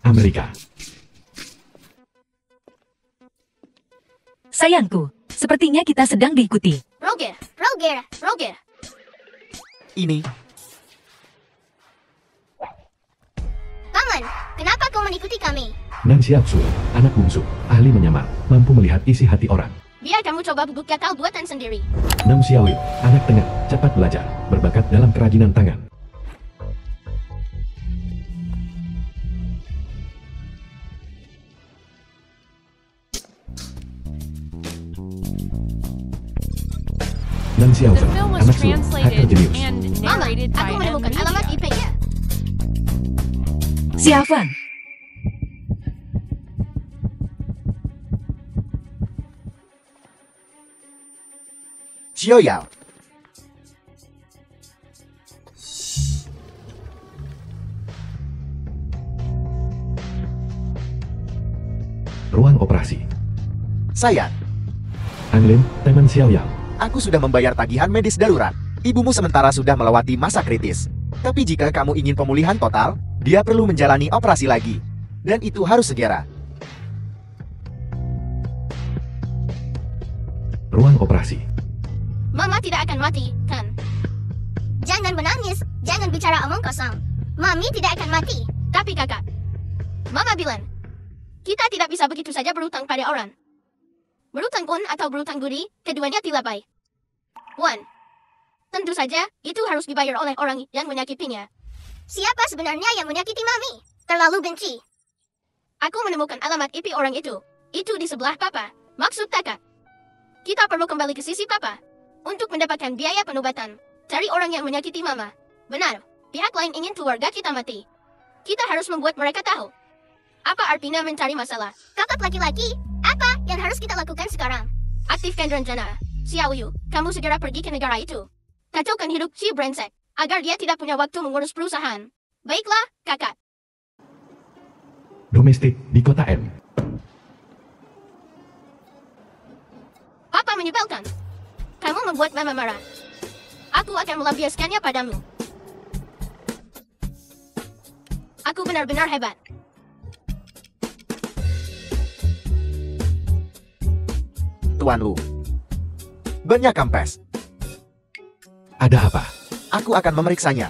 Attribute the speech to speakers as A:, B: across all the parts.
A: Amerika.
B: Sayangku, sepertinya kita sedang diikuti.
C: Roger.
D: Ini,
C: Paman, kenapa kau mengikuti kami?
A: Nan Xiaozu, anak bungsu, ahli menyamar, mampu melihat isi hati orang.
C: Biar kamu coba bubuk kakao buatan sendiri.
A: Nam Xiaoyu, anak tengah, cepat belajar, berbakat dalam kerajinan tangan. Nan
E: The
A: Xiaozu,
E: film was
A: anak sulung, hacker
E: translated
A: jenius.
E: and
C: Mama,
E: narrated by
C: aku menemukan alamat
E: Media.
C: IP-nya.
B: Xiaofan,
D: Xiaoyao.
A: Ruang operasi.
D: Sayang,
A: Anglin, teman Xiaoyao.
D: aku sudah membayar tagihan medis darurat. Ibumu sementara sudah melewati masa kritis. Tapi jika kamu ingin pemulihan total, dia perlu menjalani operasi lagi. Dan itu harus segera.
A: Ruang operasi.
C: Mama tidak akan mati, kan? Jangan menangis, jangan bicara omong kosong. Mami tidak akan mati. Tapi kakak, Mama bilang, kita tidak bisa begitu saja berutang pada orang. Berutang pun atau berutang budi, keduanya tidak baik. Tentu saja, itu harus dibayar oleh orang yang menyakitinya. Siapa sebenarnya yang menyakiti Mami? Terlalu benci. Aku menemukan alamat IP orang itu. Itu di sebelah Papa. Maksud kakak, kita perlu kembali ke sisi Papa untuk mendapatkan biaya pengobatan. Cari orang yang menyakiti Mama. Benar, pihak lain ingin keluarga kita mati. Kita harus membuat mereka tahu apa artinya mencari masalah. Kakak laki-laki, apa yang harus kita lakukan sekarang? Aktifkan rencana. Xiaoyu, kamu segera pergi ke negara itu. Kacaukan hidup si brengsek, agar dia tidak punya waktu mengurus perusahaan. Baiklah, kakak.
A: Domestik di kota M.
C: Papa menyebalkan. Kamu membuat Mama marah. Aku akan melampiaskannya padamu. Aku benar-benar hebat.
D: Tuan Lu. Banyak kampes.
A: Ada apa?
D: Aku akan memeriksanya.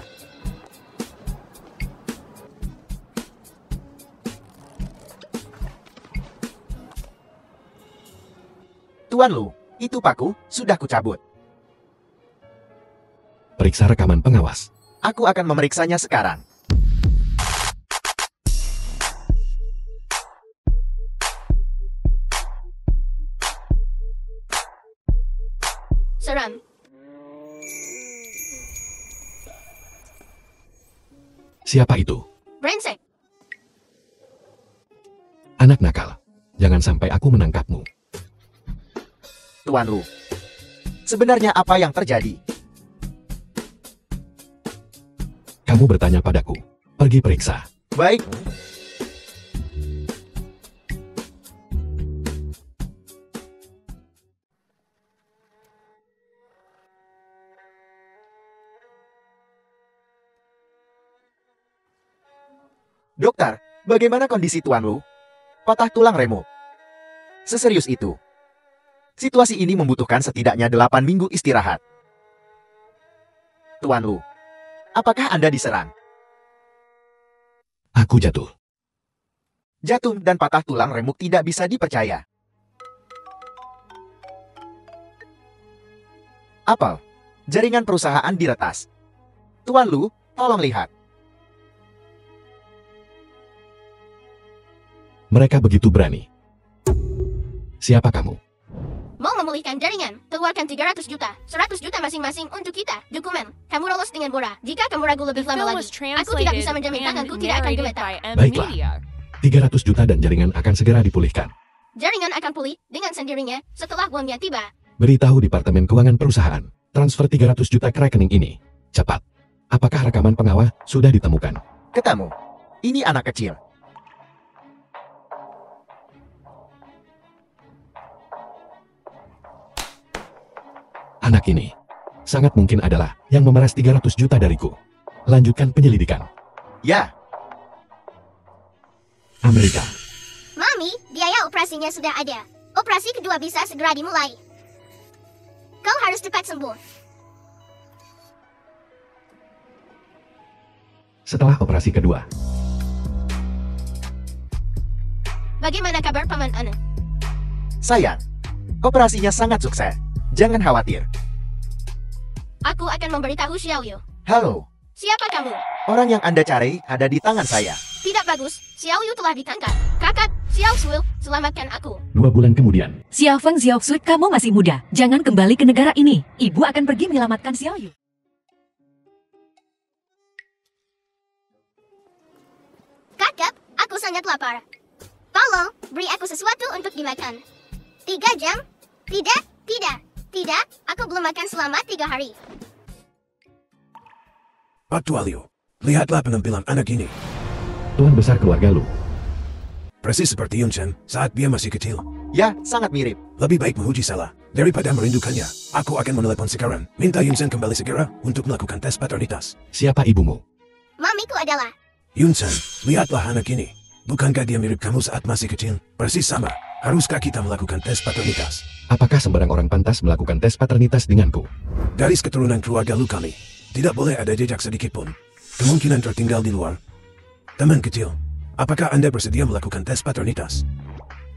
D: Tuan Lu, itu paku sudah kucabut.
A: Periksa rekaman pengawas.
D: Aku akan memeriksanya sekarang.
C: Seram.
A: Siapa itu?
C: Brengsek.
A: Anak nakal. Jangan sampai aku menangkapmu.
D: Tuan Lu, sebenarnya apa yang terjadi?
A: Kamu bertanya padaku. Pergi periksa.
D: Baik, dokter, bagaimana kondisi Tuan Lu? Patah tulang remuk. Seserius itu. Situasi ini membutuhkan setidaknya 8 minggu istirahat. Tuan Lu, apakah Anda diserang?
A: Aku jatuh.
D: Jatuh dan patah tulang remuk tidak bisa dipercaya. Apel, jaringan perusahaan diretas. Tuan Lu, tolong lihat.
A: Mereka begitu berani. Siapa kamu?
C: Mau memulihkan jaringan, keluarkan 300 juta, 100 juta masing-masing untuk kita. Dokumen, kamu lolos dengan murah. Jika kamu ragu lebih
E: The
C: lama
E: film
C: lagi,
E: was
C: aku tidak bisa
E: translated
C: menjamin
E: and
C: tanganku tidak akan
E: narrated
C: gemetar.
E: by
A: Baiklah.
E: Media.
A: 300 juta dan jaringan akan segera dipulihkan.
C: Jaringan akan pulih dengan sendirinya setelah uangnya tiba.
A: Beritahu Departemen Keuangan Perusahaan. Transfer 300 juta ke rekening ini. Cepat. Apakah rekaman pengawas sudah ditemukan?
D: Ketemu. Ini anak kecil.
A: Anak ini sangat mungkin adalah yang memeras 300 juta dariku. Lanjutkan penyelidikan.
D: Ya,
A: Amerika.
C: Mami, biaya operasinya sudah ada. Operasi kedua bisa segera dimulai. Kau harus cepat sembuh.
A: Setelah operasi kedua,
C: Bagaimana kabar Paman Anu?
D: Sayang, operasinya sangat sukses. Jangan khawatir.
C: Aku akan memberitahu Xiaoyu.
D: Halo,
C: Siapa kamu?
D: orang yang Anda cari ada di tangan saya.
C: Tidak bagus, Xiaoyu telah ditangkap. Kakak, Xiao Sui, selamatkan aku.
A: 2 bulan kemudian,
B: Xiao Feng Xiaoxui, kamu masih muda. Jangan kembali ke negara ini. Ibu akan pergi menyelamatkan Xiaoyu.
C: Kakak, aku sangat lapar. Tolong, beri aku sesuatu untuk dimakan. 3 jam? Tidak. Aku belum makan selama 3 hari.
E: Pak Tualio, lihatlah penampilan anak ini.
A: Tuan besar keluarga Lu.
E: Persis seperti Yunchen saat dia masih kecil.
D: Ya, sangat mirip.
E: Lebih baik memuji salah daripada merindukannya. Aku akan menelepon sekarang. Minta Yunchen kembali segera untuk melakukan tes paternitas.
A: Siapa ibumu?
C: Mamiku adalah...
E: Yunchen, lihatlah anak ini. Bukankah dia mirip kamu saat masih kecil? Persis sama. Haruskah kita melakukan tes paternitas?
A: Apakah sembarang orang pantas melakukan tes paternitas denganku?
E: Garis keturunan keluarga Lu kami. Tidak boleh ada jejak sedikit pun. Kemungkinan tertinggal di luar. Teman kecil, apakah Anda bersedia melakukan tes paternitas?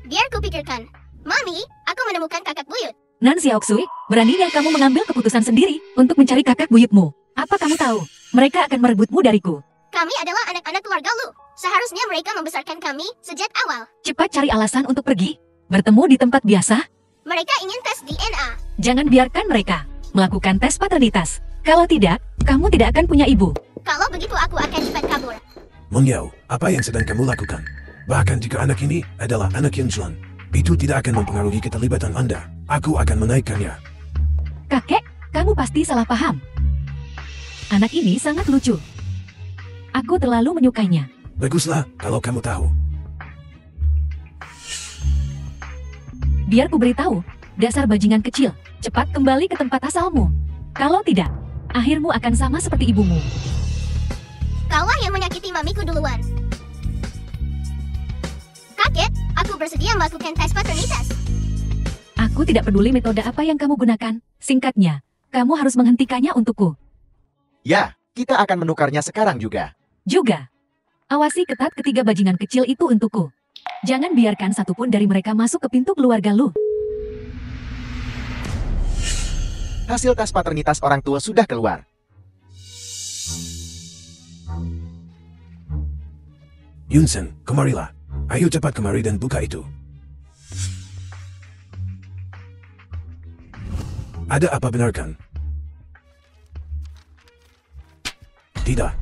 C: Biar kupikirkan. Mami, aku menemukan kakak buyut.
B: Nan Xiaoxui, beraninya kamu mengambil keputusan sendiri untuk mencari kakak buyutmu. Apa kamu tahu? Mereka akan merebutmu dariku.
C: Kami adalah anak-anak keluarga Lu. Seharusnya mereka membesarkan kami sejak awal.
B: Cepat cari alasan untuk pergi. Bertemu di tempat biasa.
C: Mereka ingin tes DNA.
B: Jangan biarkan mereka melakukan tes paternitas. Kalau tidak, kamu tidak akan punya ibu.
C: Kalau begitu aku akan cepat kabur.
E: Mengyao, apa yang sedang kamu lakukan? Bahkan jika anak ini adalah anak Yunchuan, itu tidak akan mempengaruhi keterlibatan Anda. Aku akan menaikkannya.
B: Kakek, kamu pasti salah paham. Anak ini sangat lucu. Aku terlalu menyukainya.
E: Baguslah kalau kamu tahu.
B: Biar ku beritahu, dasar bajingan kecil, cepat kembali ke tempat asalmu. Kalau tidak, akhirmu akan sama seperti ibumu.
C: Kaulah yang menyakiti mamiku duluan. Kakek, aku bersedia melakukan tes paternitas.
B: Aku tidak peduli metode apa yang kamu gunakan. Singkatnya, kamu harus menghentikannya untukku.
D: Ya, kita akan menukarnya sekarang juga.
B: Juga, awasi ketat ketiga bajingan kecil itu untukku. Jangan biarkan satupun dari mereka masuk ke pintu keluarga Lu.
D: Hasil tes paternitas orang tua sudah keluar.
E: Yunsen, kemarilah. Ayo cepat kemari dan buka itu. Ada apa benar kan? Tidak.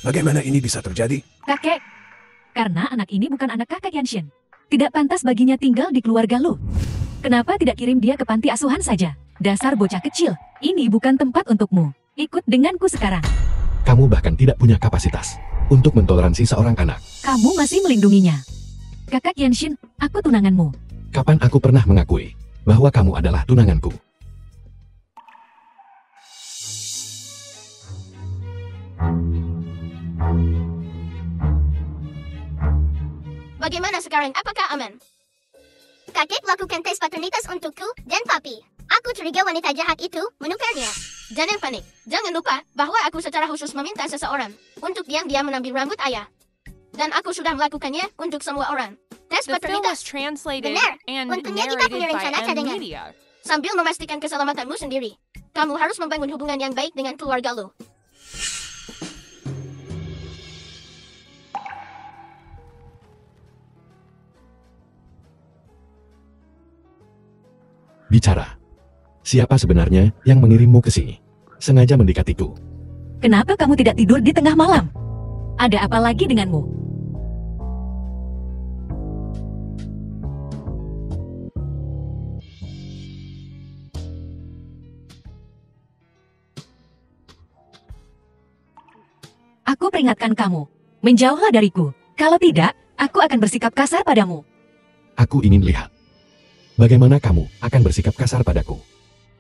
E: Bagaimana ini bisa terjadi?
B: Kakek, karena anak ini bukan anak kakak Yanshin. Tidak pantas baginya tinggal di keluarga Lu. Kenapa tidak kirim dia ke panti asuhan saja? Dasar bocah kecil, ini bukan tempat untukmu. Ikut denganku sekarang.
A: Kamu bahkan tidak punya kapasitas untuk mentoleransi seorang anak.
B: Kamu masih melindunginya. Kakak Yanshin, aku tunanganmu.
A: Kapan aku pernah mengakui bahwa kamu adalah tunanganku?
C: Bagaimana sekarang? Apakah aman? Kakek lakukan tes paternitas untukku dan papi. Aku curiga wanita jahat itu menukarnya. Jangan panik. Jangan lupa bahwa aku secara khusus meminta seseorang untuk diam-diam menambil rambut ayah. Dan aku sudah melakukannya untuk semua orang. Tes
F: The film
C: paternitas.
F: was translated
C: Benar.
F: and
C: Untungnya kita punya
F: narrated by
C: rencana
F: M
C: cadangan.
F: Media.
C: Sambil memastikan keselamatanmu sendiri. Kamu harus membangun hubungan yang baik dengan keluarga lu.
A: Bicara. Siapa sebenarnya yang mengirimmu ke sini? Sengaja mendekatiku.
B: Kenapa kamu tidak tidur di tengah malam? Ada apa lagi denganmu? Aku peringatkan kamu, menjauhlah dariku. Kalau tidak, aku akan bersikap kasar padamu.
A: Aku ingin lihat. Bagaimana kamu akan bersikap kasar padaku?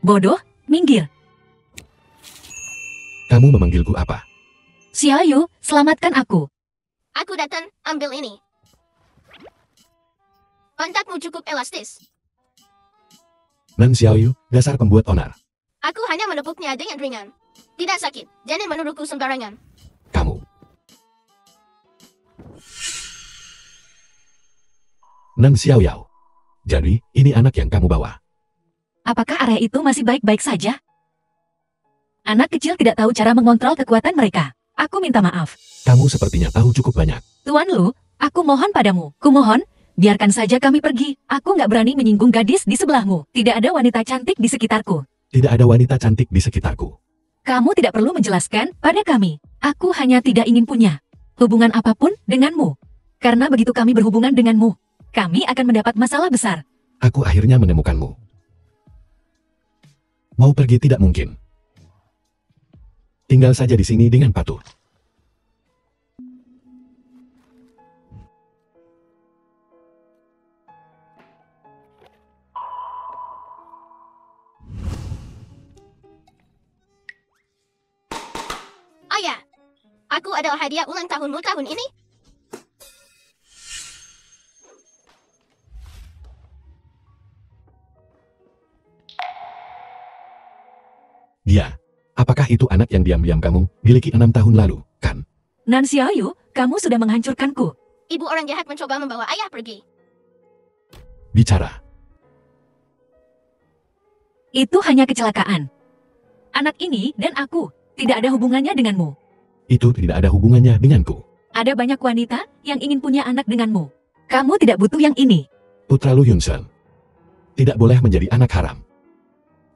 B: Bodoh, minggir.
A: Kamu memanggilku apa?
B: Xiaoyu, selamatkan aku.
C: Aku datang, ambil ini. Pantatmu cukup elastis.
A: Nan Xiaoyu, dasar pembuat onar.
C: Aku hanya menepuknya dengan ringan. Tidak sakit, jangan menuduhku sembarangan.
A: Kamu. Nan Xiaoyao. Jadi, ini anak yang kamu bawa.
B: Apakah area itu masih baik-baik saja? Anak kecil tidak tahu cara mengontrol kekuatan mereka. Aku minta maaf.
A: Kamu sepertinya tahu cukup banyak.
B: Tuan Lu, aku mohon padamu. Kumohon, biarkan saja kami pergi. Aku nggak berani menyinggung gadis di sebelahmu. Tidak ada wanita cantik di sekitarku.
A: Tidak ada wanita cantik di sekitarku.
B: Kamu tidak perlu menjelaskan pada kami. Aku hanya tidak ingin punya hubungan apapun denganmu. Karena begitu kami berhubungan denganmu, kami akan mendapat masalah besar.
A: Aku akhirnya menemukanmu. Mau pergi tidak mungkin. Tinggal saja di sini dengan patuh.
C: Ayah, aku adalah hadiah ulang tahunmu tahun ini.
A: Dia. Apakah itu anak yang diam-diam kamu miliki 6 tahun lalu, kan?
B: Nan Xiaoyu, kamu sudah menghancurkanku.
C: Ibu orang jahat mencoba membawa ayah pergi.
A: Bicara.
B: Itu hanya kecelakaan. Anak ini dan aku tidak ada hubungannya denganmu.
A: Itu tidak ada hubungannya denganku.
B: Ada banyak wanita yang ingin punya anak denganmu. Kamu tidak butuh yang ini.
A: Putra Lu Yunsen. Tidak boleh menjadi anak haram.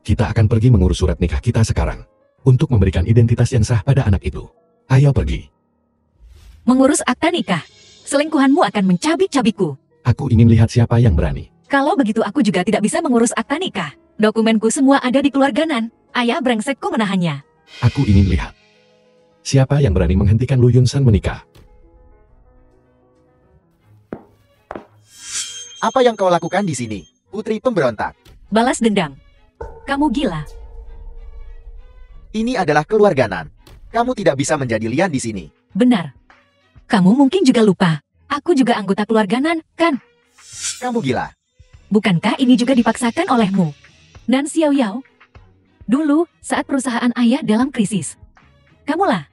A: Kita akan pergi mengurus surat nikah kita sekarang. Untuk memberikan identitas yang sah pada anak itu. Ayo pergi.
B: Mengurus akta nikah. Selingkuhanmu akan mencabik-cabikku.
A: Aku ingin lihat siapa yang berani.
B: Kalau begitu aku juga tidak bisa mengurus akta nikah. Dokumenku semua ada di keluarga Nan. Ayah brengsekku menahannya.
A: Aku ingin lihat. Siapa yang berani menghentikan Lu Yunsen menikah?
D: Apa yang kau lakukan di sini, putri pemberontak?
B: Balas dendam. Kamu gila.
D: Ini adalah keluarga Nan. Kamu tidak bisa menjadi lian di sini.
B: Benar. Kamu mungkin juga lupa. Aku juga anggota keluarga Nan, kan?
D: Kamu gila.
B: Bukankah ini juga dipaksakan olehmu? Nan Xiaoyao. Dulu, saat perusahaan ayah dalam krisis. Kamulah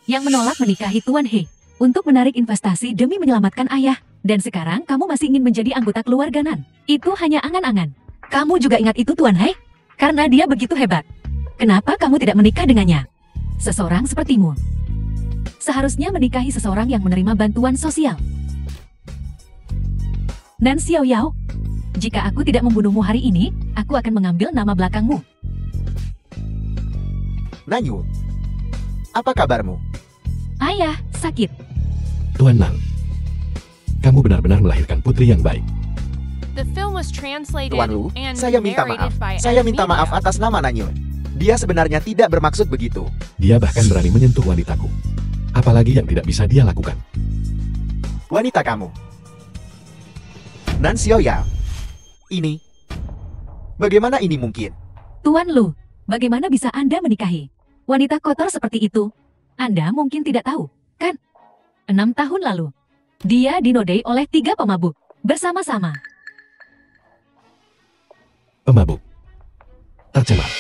B: yang menolak menikahi Tuan He untuk menarik investasi demi menyelamatkan ayah. Dan sekarang kamu masih ingin menjadi anggota keluarga Nan. Itu hanya angan-angan. Kamu juga ingat itu Tuan He? Karena dia begitu hebat. Kenapa kamu tidak menikah dengannya? Seseorang sepertimu seharusnya menikahi seseorang yang menerima bantuan sosial. Nan Xiaoyao, jika aku tidak membunuhmu hari ini, aku akan mengambil nama belakangmu.
D: Nanyu, apa kabarmu?
B: Ayah, sakit.
A: Tuan Nan. Kamu benar-benar melahirkan putri yang baik.
F: The film was translated
D: Tuan Lu,
F: and
D: saya minta maaf.
F: narrated by
D: Saya minta
F: Emilia.
D: maaf atas nama Nanyu. Dia sebenarnya tidak bermaksud begitu.
A: Dia bahkan berani menyentuh wanitaku. Apalagi yang tidak bisa dia lakukan.
D: Wanita kamu. Nan Xiaoyao. Ini. Bagaimana ini mungkin?
B: Tuan Lu, bagaimana bisa Anda menikahi wanita kotor seperti itu? Anda mungkin tidak tahu, kan? 6 tahun lalu, dia dinodai oleh 3 pemabuk bersama-sama.
A: Pemabuk. Tercemar.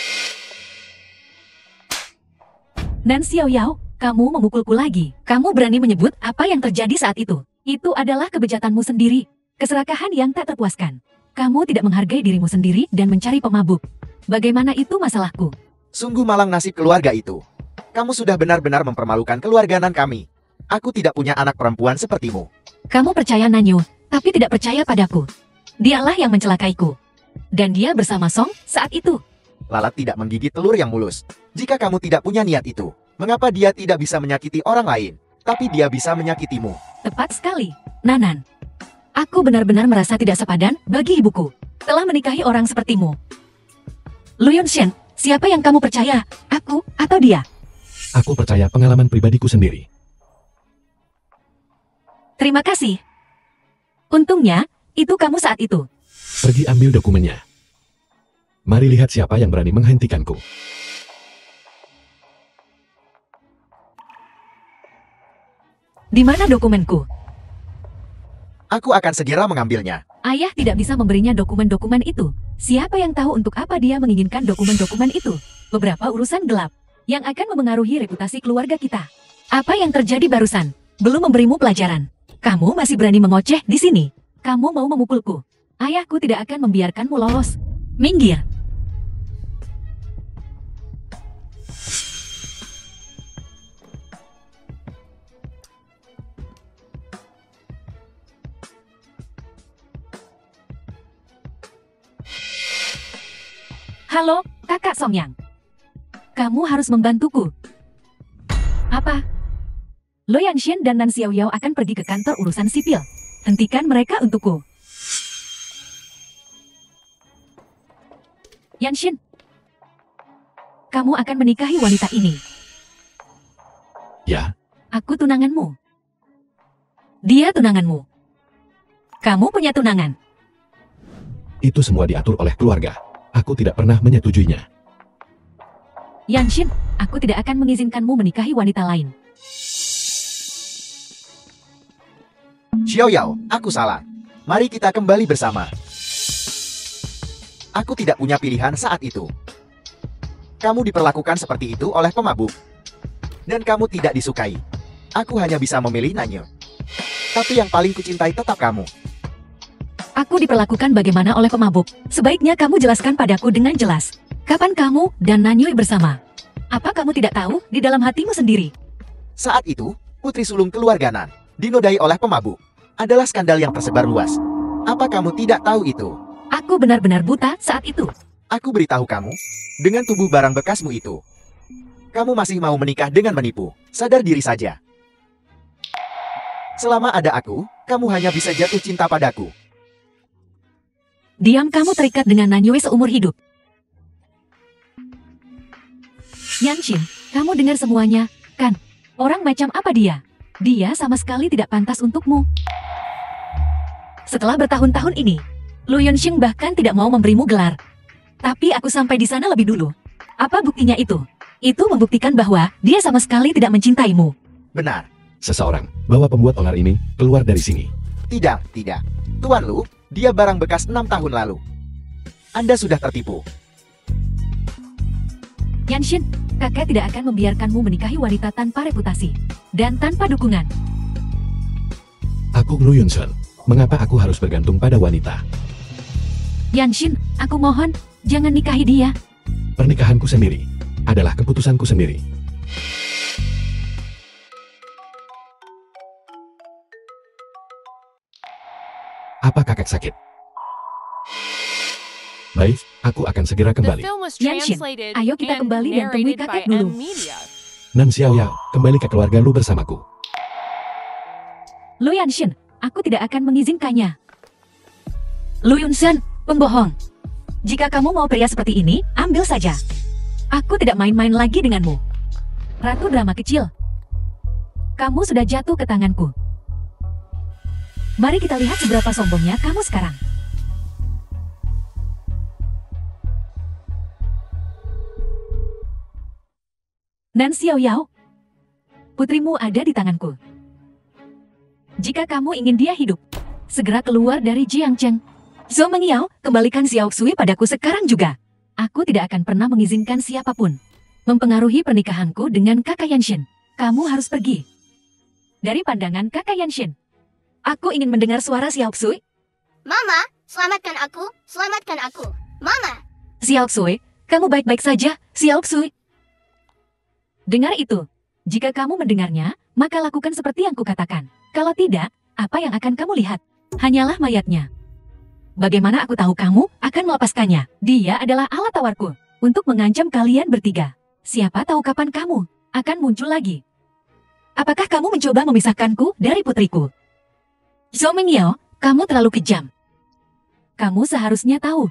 B: Nan Xiaoyao, kamu memukulku lagi. Kamu berani menyebut apa yang terjadi saat itu. Itu adalah kebejatanmu sendiri. Keserakahan yang tak terpuaskan. Kamu tidak menghargai dirimu sendiri dan mencari pemabuk. Bagaimana itu masalahku?
D: Sungguh malang nasib keluarga itu. Kamu sudah benar-benar mempermalukan keluarga Nan kami. Aku tidak punya anak perempuan sepertimu.
B: Kamu percaya Nanyu, tapi tidak percaya padaku. Dialah yang mencelakaiku. Dan dia bersama Song saat itu.
D: Lalat tidak menggigit telur yang mulus. Jika kamu tidak punya niat itu, mengapa dia tidak bisa menyakiti orang lain, tapi dia bisa menyakitimu?
B: Tepat sekali, Nanan. Aku benar-benar merasa tidak sepadan bagi ibuku. Telah menikahi orang sepertimu. Lu Yunshen, siapa yang kamu percaya? Aku atau dia?
A: Aku percaya pengalaman pribadiku sendiri.
B: Terima kasih. Untungnya, itu kamu saat itu.
A: Pergi ambil dokumennya. Mari lihat siapa yang berani menghentikanku.
B: Di mana dokumenku?
D: Aku akan segera mengambilnya.
B: Ayah tidak bisa memberinya dokumen-dokumen itu. Siapa yang tahu untuk apa dia menginginkan dokumen-dokumen itu? Beberapa urusan gelap yang akan memengaruhi reputasi keluarga kita. Apa yang terjadi barusan? Belum memberimu pelajaran. Kamu masih berani mengoceh di sini. Kamu mau memukulku. Ayahku tidak akan membiarkanmu lolos. Minggir. Halo, Kakak Songyang. Kamu harus membantuku. Apa? Lo Yanshin dan Nan Xiaoyao akan pergi ke kantor urusan sipil. Hentikan mereka untukku. Yanshin, kamu akan menikahi wanita ini.
A: Ya,
B: Aku tunanganmu. Dia tunanganmu. Kamu punya tunangan.
A: itu semua diatur oleh keluarga. Aku tidak pernah menyetujuinya.
B: Yanshin, aku tidak akan mengizinkanmu menikahi wanita lain.
D: Xiaoyao, aku salah. Mari kita kembali bersama. Aku tidak punya pilihan saat itu. Kamu diperlakukan seperti itu oleh pemabuk. Dan kamu tidak disukai. Aku hanya bisa memilih Nanyo. Tapi yang paling kucintai tetap kamu.
B: Aku diperlakukan bagaimana oleh pemabuk? Sebaiknya kamu jelaskan padaku dengan jelas. Kapan kamu dan Nanyue bersama? Apa kamu tidak tahu di dalam hatimu sendiri?
D: Saat itu, putri sulung keluarga Nan, dinodai oleh pemabuk, adalah skandal yang tersebar luas. Apa kamu tidak tahu itu?
B: Aku benar-benar buta saat itu.
D: Aku beritahu kamu, dengan tubuh barang bekasmu itu, kamu masih mau menikah dengan menipu. Sadar diri saja. Selama ada aku, kamu hanya bisa jatuh cinta padaku.
B: Diam, kamu terikat dengan Nanyue seumur hidup. Yanshin, kamu dengar semuanya, kan? Orang macam apa dia? Dia sama sekali tidak pantas untukmu. Setelah bertahun-tahun ini, Lu Yunxing bahkan tidak mau memberimu gelar. Tapi aku sampai di sana lebih dulu. Apa buktinya itu? Itu membuktikan bahwa dia sama sekali tidak mencintaimu.
D: Benar.
A: Seseorang bawa pembuat onar ini keluar dari sini.
D: Tidak, tidak. Tuan Lu, dia barang bekas 6 tahun lalu. Anda sudah tertipu.
B: Yanshin, kakek tidak akan membiarkanmu menikahi wanita tanpa reputasi dan tanpa dukungan.
A: Aku Lu Yunsun. Mengapa aku harus bergantung pada wanita?
B: Yanshin, aku mohon, jangan nikahi dia.
A: Pernikahanku sendiri adalah keputusanku sendiri. Apa kakek sakit? Baik, aku akan segera
F: The
A: kembali.
F: film was
B: Yanshin,
F: translated
B: ayo kita
F: and
B: kembali dan temui
F: narrated
B: kakek
F: by
B: dulu.
F: M Media.
A: Nan Xiaoyao, kembali ke keluarga lu bersamaku.
B: Lu Yanshin, aku tidak akan mengizinkannya. Lu Yunsun, pembohong. Jika kamu mau pria seperti ini, ambil saja. Aku tidak main-main lagi denganmu. Ratu drama kecil. Kamu sudah jatuh ke tanganku. Mari kita lihat seberapa sombongnya kamu sekarang. Nan Xiaoyao, putrimu ada di tanganku. Jika kamu ingin dia hidup, segera keluar dari Jiangcheng. Zhou Mengyao, kembalikan Xiao Xui padaku sekarang juga. Aku tidak akan pernah mengizinkan siapapun mempengaruhi pernikahanku dengan kakak Yanshin. Kamu harus pergi dari pandangan kakak Yanshin. Aku ingin mendengar suara Xiao Xui.
C: Mama, selamatkan aku, selamatkan aku. Mama,
B: Xiao Xui, kamu baik-baik saja, Xiao Xui. Dengar itu. Jika kamu mendengarnya, maka lakukan seperti yang kukatakan. Kalau tidak, apa yang akan kamu lihat? Hanyalah mayatnya. Bagaimana aku tahu kamu akan melepaskannya? Dia adalah alat tawarku untuk mengancam kalian bertiga. Siapa tahu kapan kamu akan muncul lagi. Apakah kamu mencoba memisahkanku dari putriku? Zhou Mengyao, kamu terlalu kejam. Kamu seharusnya tahu,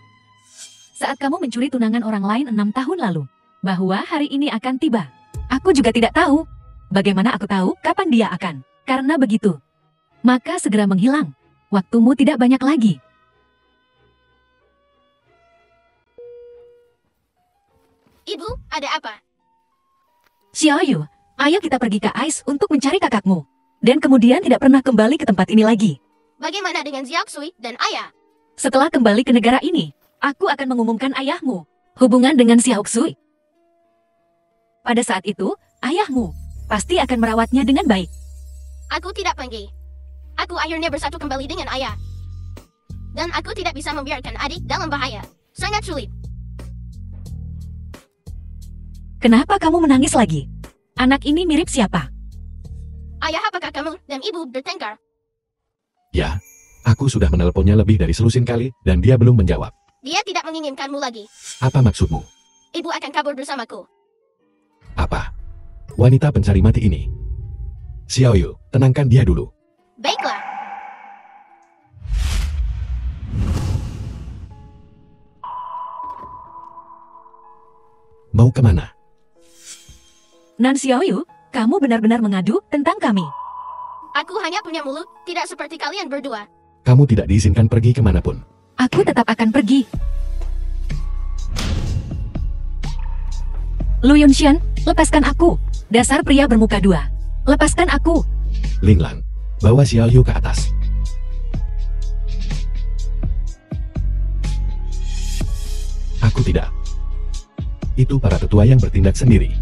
B: saat kamu mencuri tunangan orang lain 6 tahun lalu, bahwa hari ini akan tiba. Aku juga tidak tahu. Bagaimana aku tahu kapan dia akan? Karena begitu, maka segera menghilang. Waktumu tidak banyak lagi.
C: Ibu, ada apa?
B: Xiaoyu, ayo kita pergi ke Ais untuk mencari kakakmu. Dan kemudian tidak pernah kembali ke tempat ini lagi.
C: Bagaimana dengan Xiao Xui dan ayah?
B: Setelah kembali ke negara ini, aku akan mengumumkan ayahmu hubungan dengan Xiao Xui. Pada saat itu, ayahmu pasti akan merawatnya dengan baik.
C: Aku tidak pergi. Aku akhirnya bersatu kembali dengan ayah. Dan aku tidak bisa membiarkan adik dalam bahaya. Sangat sulit.
B: Kenapa kamu menangis lagi? Anak ini mirip siapa?
C: Ayah, apakah kamu dan ibu bertengkar?
A: Ya, aku sudah menelponnya lebih dari selusin kali, dan dia belum menjawab.
C: Dia tidak menginginkanmu lagi.
A: Apa maksudmu?
C: Ibu akan kabur bersamaku.
A: Apa? Wanita pencari mati ini. Xiaoyu, tenangkan dia dulu.
C: Baiklah.
A: Mau kemana?
B: Nan Xiaoyu, kamu benar-benar mengadu tentang kami.
C: Aku hanya punya mulut, tidak seperti kalian berdua.
A: Kamu tidak diizinkan pergi kemanapun.
B: Aku tetap akan pergi. Lu Yunxian, lepaskan aku. Dasar pria bermuka dua. Lepaskan aku.
A: Linglan, bawa Xiaoyu ke atas. Aku tidak. Itu para tetua yang bertindak sendiri.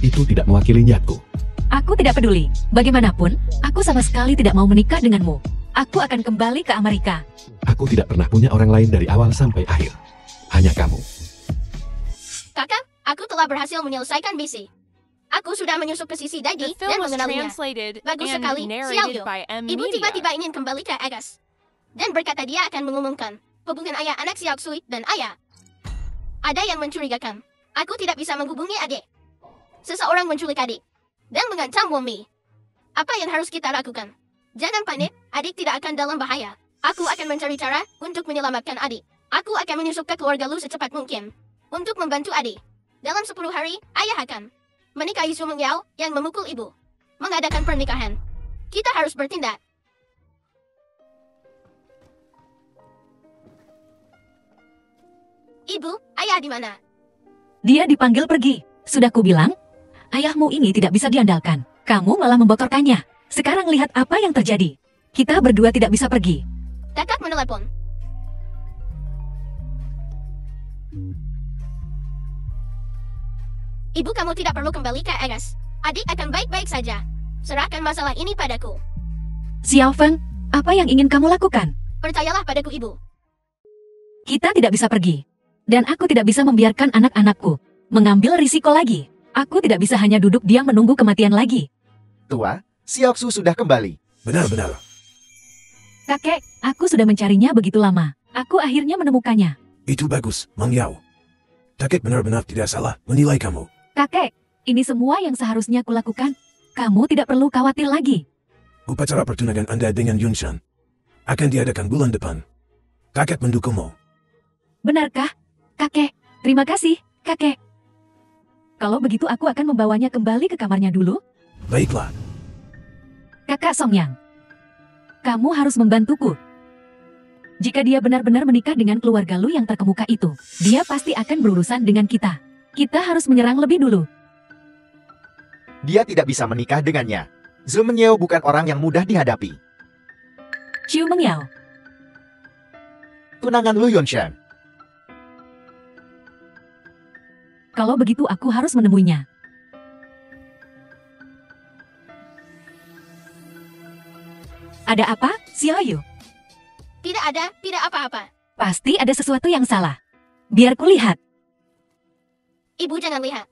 A: Itu tidak mewakili niatku.
B: Aku tidak peduli. Bagaimanapun, aku sama sekali tidak mau menikah denganmu. Aku akan kembali ke Amerika.
A: Aku tidak pernah punya orang lain dari awal sampai akhir. Hanya kamu.
C: Kakak, aku telah berhasil menyelesaikan misi. Aku sudah menyusup ke sisi
F: The
C: Daiji
F: film
C: dan
F: was
C: mengenalinya.
F: translated
C: Bagus
F: and
C: sekali,
F: narrated
C: Xiaoyu.
F: by M
C: Ibu
F: Media.
C: tiba-tiba ingin kembali ke Agas. Dan berkata dia akan mengumumkan hubungan ayah anak Xiao Xui dan ayah. Ada yang mencurigakan. Aku tidak bisa menghubungi adik. Seseorang menculik adik. Dan mengancam Womi. Apa yang harus kita lakukan? Jangan panik, adik tidak akan dalam bahaya. Aku akan mencari cara untuk menyelamatkan adik. Aku akan menyusup ke keluarga Lu secepat mungkin. Untuk membantu adik. Dalam 10 hari, ayah akan menikahi Su Mengyao yang memukul ibu. Mengadakan pernikahan. Kita harus bertindak. Ibu, ayah di mana?
B: Dia dipanggil pergi. Sudah kubilang, ayahmu ini tidak bisa diandalkan. Kamu malah membotorkannya. Sekarang lihat apa yang terjadi. Kita berdua tidak bisa pergi.
C: Kakak menelepon. Ibu, kamu tidak perlu kembali ke Agas. Adik akan baik-baik saja. Serahkan masalah ini padaku.
B: Xiao Feng, apa yang ingin kamu lakukan?
C: Percayalah padaku, Ibu.
B: Kita tidak bisa pergi. Dan aku tidak bisa membiarkan anak-anakku mengambil risiko lagi. Aku tidak bisa hanya duduk diam menunggu kematian lagi.
D: Tua, Xiaoxu sudah kembali.
E: Benar-benar.
B: Kakek, aku sudah mencarinya begitu lama. Aku akhirnya menemukannya.
E: Itu bagus, Mang Yao. Kakek benar-benar tidak salah menilai kamu.
B: Kakek, ini semua yang seharusnya kulakukan. Kamu tidak perlu khawatir lagi.
E: Upacara pertunangan Anda dengan Yunshan akan diadakan bulan depan. Kakek mendukungmu.
B: Benarkah? Kakek, terima kasih, kakek. Kalau begitu aku akan membawanya kembali ke kamarnya dulu.
E: Baiklah.
B: Kakak Songyang, kamu harus membantuku. Jika dia benar-benar menikah dengan keluarga Lu yang terkemuka itu, dia pasti akan berurusan dengan kita. Kita harus menyerang lebih dulu.
D: Dia tidak bisa menikah dengannya. Zhu Mengyao bukan orang yang mudah dihadapi.
B: Xiu Mengyao,
D: Tunangan Lu Yunshan.
B: kalau begitu aku harus menemuinya. Ada apa, Xiaoyu?
C: Tidak ada, tidak apa-apa.
B: Pasti ada sesuatu yang salah. Biar kulihat.
C: Ibu, jangan lihat.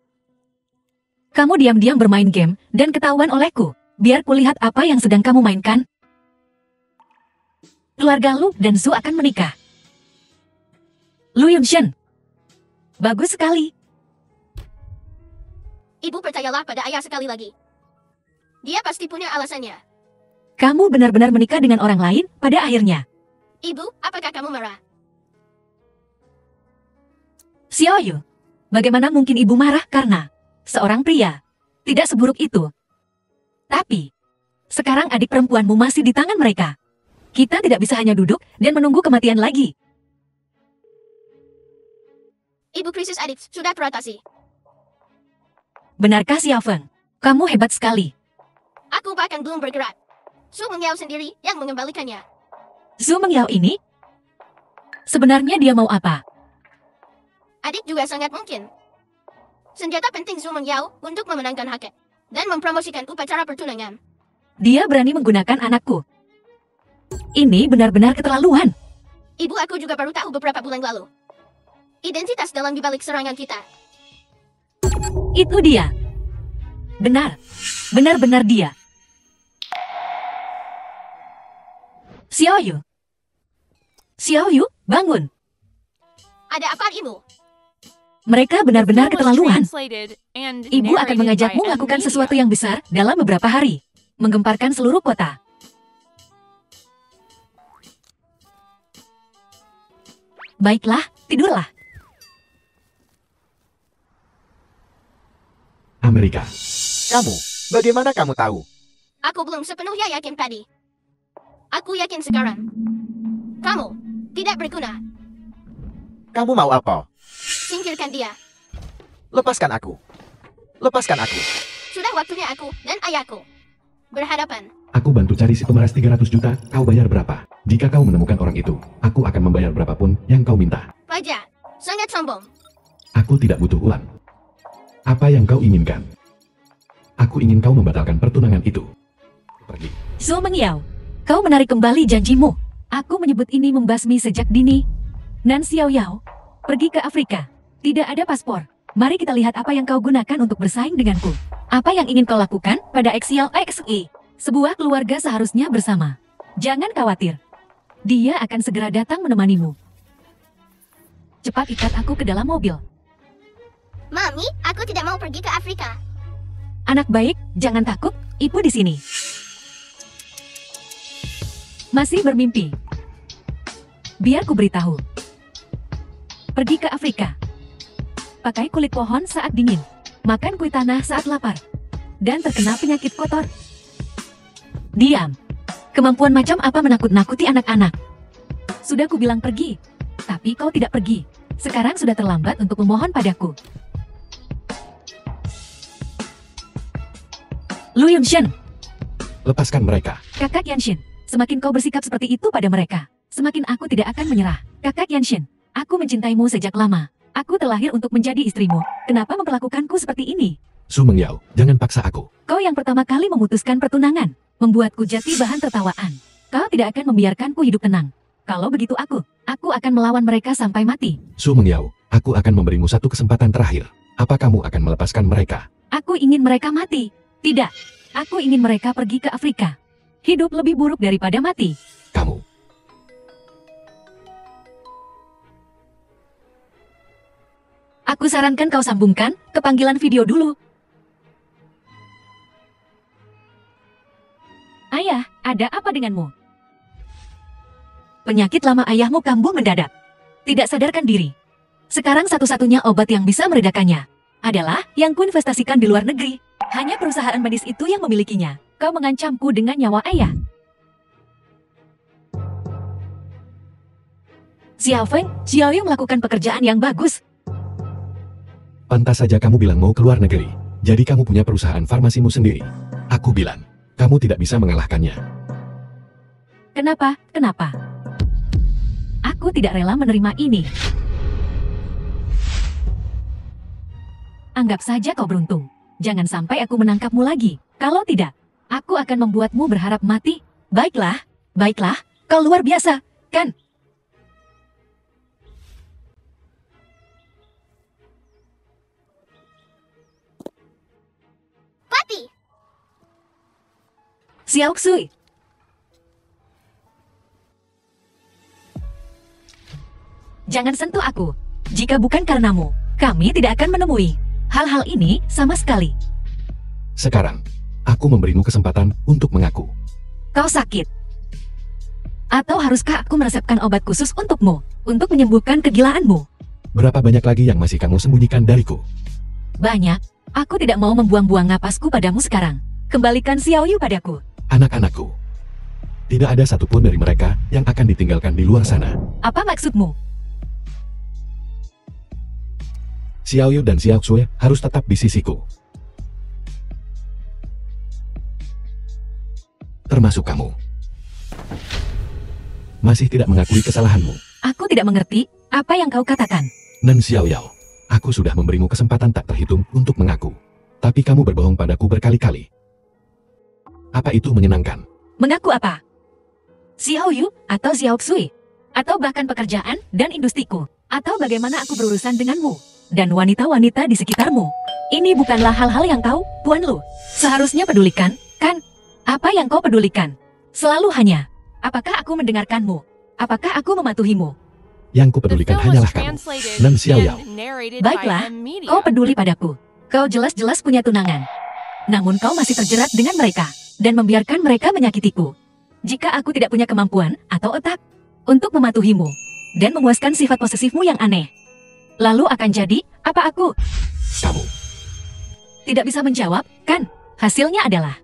B: Kamu diam-diam bermain game dan ketahuan olehku. Biar kulihat apa yang sedang kamu mainkan. Keluarga Lu dan Su akan menikah. Lu Yunshan. Bagus sekali.
C: Ibu, percayalah pada ayah sekali lagi. Dia pasti punya alasannya.
B: Kamu benar-benar menikah dengan orang lain pada akhirnya.
C: Ibu, apakah kamu marah?
B: Xiaoyu, bagaimana mungkin ibu marah karena seorang pria tidak seburuk itu? Tapi, sekarang adik perempuanmu masih di tangan mereka. Kita tidak bisa hanya duduk dan menunggu kematian lagi.
C: Ibu, krisis adik sudah teratasi.
B: Benarkah Xiao Feng? Kamu hebat sekali.
C: Aku bahkan belum bergerak. Su Mengyao sendiri yang mengembalikannya.
B: Zhu Mengyao ini? Sebenarnya dia mau apa?
C: Adik juga sangat mungkin. Senjata penting Zhu Mengyao untuk memenangkan Haket dan mempromosikan upacara pertunangan.
B: Dia berani menggunakan anakku. Ini benar-benar keterlaluan.
C: Ibu aku juga baru tahu beberapa bulan lalu. Identitas dalam dibalik serangan kita.
B: Itu dia. Benar. Benar-benar dia. Xiaoyu. Xiaoyu, bangun.
C: Ada apa ibu?
B: Mereka benar-benar
F: The film was
B: keterlaluan.
F: translated and
B: Ibu akan
F: narrated
B: mengajakmu
F: by
B: melakukan
F: Ed
B: sesuatu
F: Media.
B: yang besar dalam beberapa hari. Menggemparkan seluruh kota. Baiklah, tidurlah.
A: Amerika.
D: Kamu, bagaimana kamu tahu?
C: Aku belum sepenuhnya yakin tadi. Aku yakin sekarang. Kamu tidak berguna.
D: Kamu mau apa?
C: Singkirkan dia.
D: Lepaskan aku. Lepaskan aku.
C: Sudah waktunya aku dan ayahku berhadapan.
A: Aku bantu cari si pemeras 300 juta, kau bayar berapa? Jika kau menemukan orang itu, aku akan membayar berapapun yang kau minta.
C: Fajar, sangat sombong.
A: Aku tidak butuh uang. Apa yang kau inginkan? Aku ingin kau membatalkan pertunangan itu. Pergi.
B: Zhu Mengyao, kau menarik kembali janjimu. Aku menyebut ini membasmi sejak dini. Nan Xiaoyao, pergi ke Afrika. Tidak ada paspor. Mari kita lihat apa yang kau gunakan untuk bersaing denganku. Apa yang ingin kau lakukan pada XLXI? Sebuah keluarga seharusnya bersama. Jangan khawatir. Dia akan segera datang menemanimu. Cepat ikat aku ke dalam mobil.
C: Mami, aku tidak mau pergi ke Afrika.
B: Anak baik, jangan takut, ibu di sini. Masih bermimpi. Biar ku beritahu. Pergi ke Afrika. Pakai kulit pohon saat dingin. Makan kue tanah saat lapar. Dan terkena penyakit kotor. Diam. Kemampuan macam apa menakut-nakuti anak-anak? Sudah ku bilang pergi. Tapi kau tidak pergi. Sekarang sudah terlambat untuk memohon padaku. Lu Yunshen,
A: Lepaskan mereka.
B: kakak Yanshin. Semakin kau bersikap seperti itu pada mereka, semakin aku tidak akan menyerah. Kakak Yanshin, aku mencintaimu sejak lama. Aku terlahir untuk menjadi istrimu. Kenapa memperlakukanku seperti ini?
A: Su Mengyao, jangan paksa aku.
B: Kau yang pertama kali memutuskan pertunangan, membuatku jadi bahan tertawaan. Kau tidak akan membiarkanku hidup tenang. Kalau begitu aku akan melawan mereka sampai mati.
A: Su Mengyao, aku akan memberimu satu kesempatan terakhir. Apa kamu akan melepaskan mereka?
B: Aku ingin mereka mati. Tidak, aku ingin mereka pergi ke Afrika. Hidup lebih buruk daripada mati.
A: Kamu.
B: Aku sarankan kau sambungkan ke panggilan video dulu. Ayah, ada apa denganmu? Penyakit lama ayahmu kambuh mendadak. Tidak sadarkan diri. Sekarang satu-satunya obat yang bisa meredakannya adalah yang kuinvestasikan di luar negeri. Hanya perusahaan medis itu yang memilikinya. Kau mengancamku dengan nyawa ayah. Xiao Feng, Xiaoyu melakukan pekerjaan yang bagus.
A: Pantas saja kamu bilang mau keluar negeri. Jadi kamu punya perusahaan farmasimu sendiri. Aku bilang, kamu tidak bisa mengalahkannya.
B: Kenapa? Kenapa? Aku tidak rela menerima ini. Anggap saja kau beruntung. Jangan sampai aku menangkapmu lagi. Kalau tidak, aku akan membuatmu berharap mati. Baiklah, baiklah, kau luar biasa, kan?
C: Pati,
B: Xiao Xui. Jangan sentuh aku. Jika bukan karenamu, kami tidak akan menemui hal-hal ini sama sekali.
A: Sekarang, aku memberimu kesempatan untuk mengaku.
B: Kau sakit. Atau haruskah aku meresepkan obat khusus untukmu, untuk menyembuhkan kegilaanmu?
A: Berapa banyak lagi yang masih kamu sembunyikan dariku?
B: Banyak. Aku tidak mau membuang-buang napasku padamu sekarang. Kembalikan Xiaoyu padaku.
A: Anak-anakku. Tidak ada satupun dari mereka yang akan ditinggalkan di luar sana.
B: Apa maksudmu?
A: Xiaoyu dan Xiao Xue harus tetap di sisiku. Termasuk kamu. Masih tidak mengakui kesalahanmu.
B: Aku tidak mengerti apa yang kau katakan.
A: Nan Xiao Yao, aku sudah memberimu kesempatan tak terhitung untuk mengaku. Tapi kamu berbohong padaku berkali-kali. Apa itu menyenangkan?
B: Mengaku apa? Xiao Yu atau Xiao Xui? Atau bahkan pekerjaan dan industriku? Atau bagaimana aku berurusan denganmu? Dan wanita-wanita di sekitarmu? Ini bukanlah hal-hal yang kau, Tuan Lu, seharusnya pedulikan, kan? Apa yang kau pedulikan? Selalu hanya, apakah aku mendengarkanmu? Apakah aku mematuhimu?
A: Yang
F: The
A: kupedulikan
F: film was
A: hanyalah kamu.
F: translated
A: Nan Xiao Yao.
F: and narrated
B: Baiklah,
F: by M Media.
B: kau peduli padaku. Kau jelas-jelas punya tunangan. Namun kau masih terjerat dengan mereka, dan membiarkan mereka menyakitiku. Jika aku tidak punya kemampuan atau otak untuk mematuhimu, dan memuaskan sifat posesifmu yang aneh, lalu akan jadi apa aku?
A: Kamu.
B: Tidak bisa menjawab, kan? Hasilnya adalah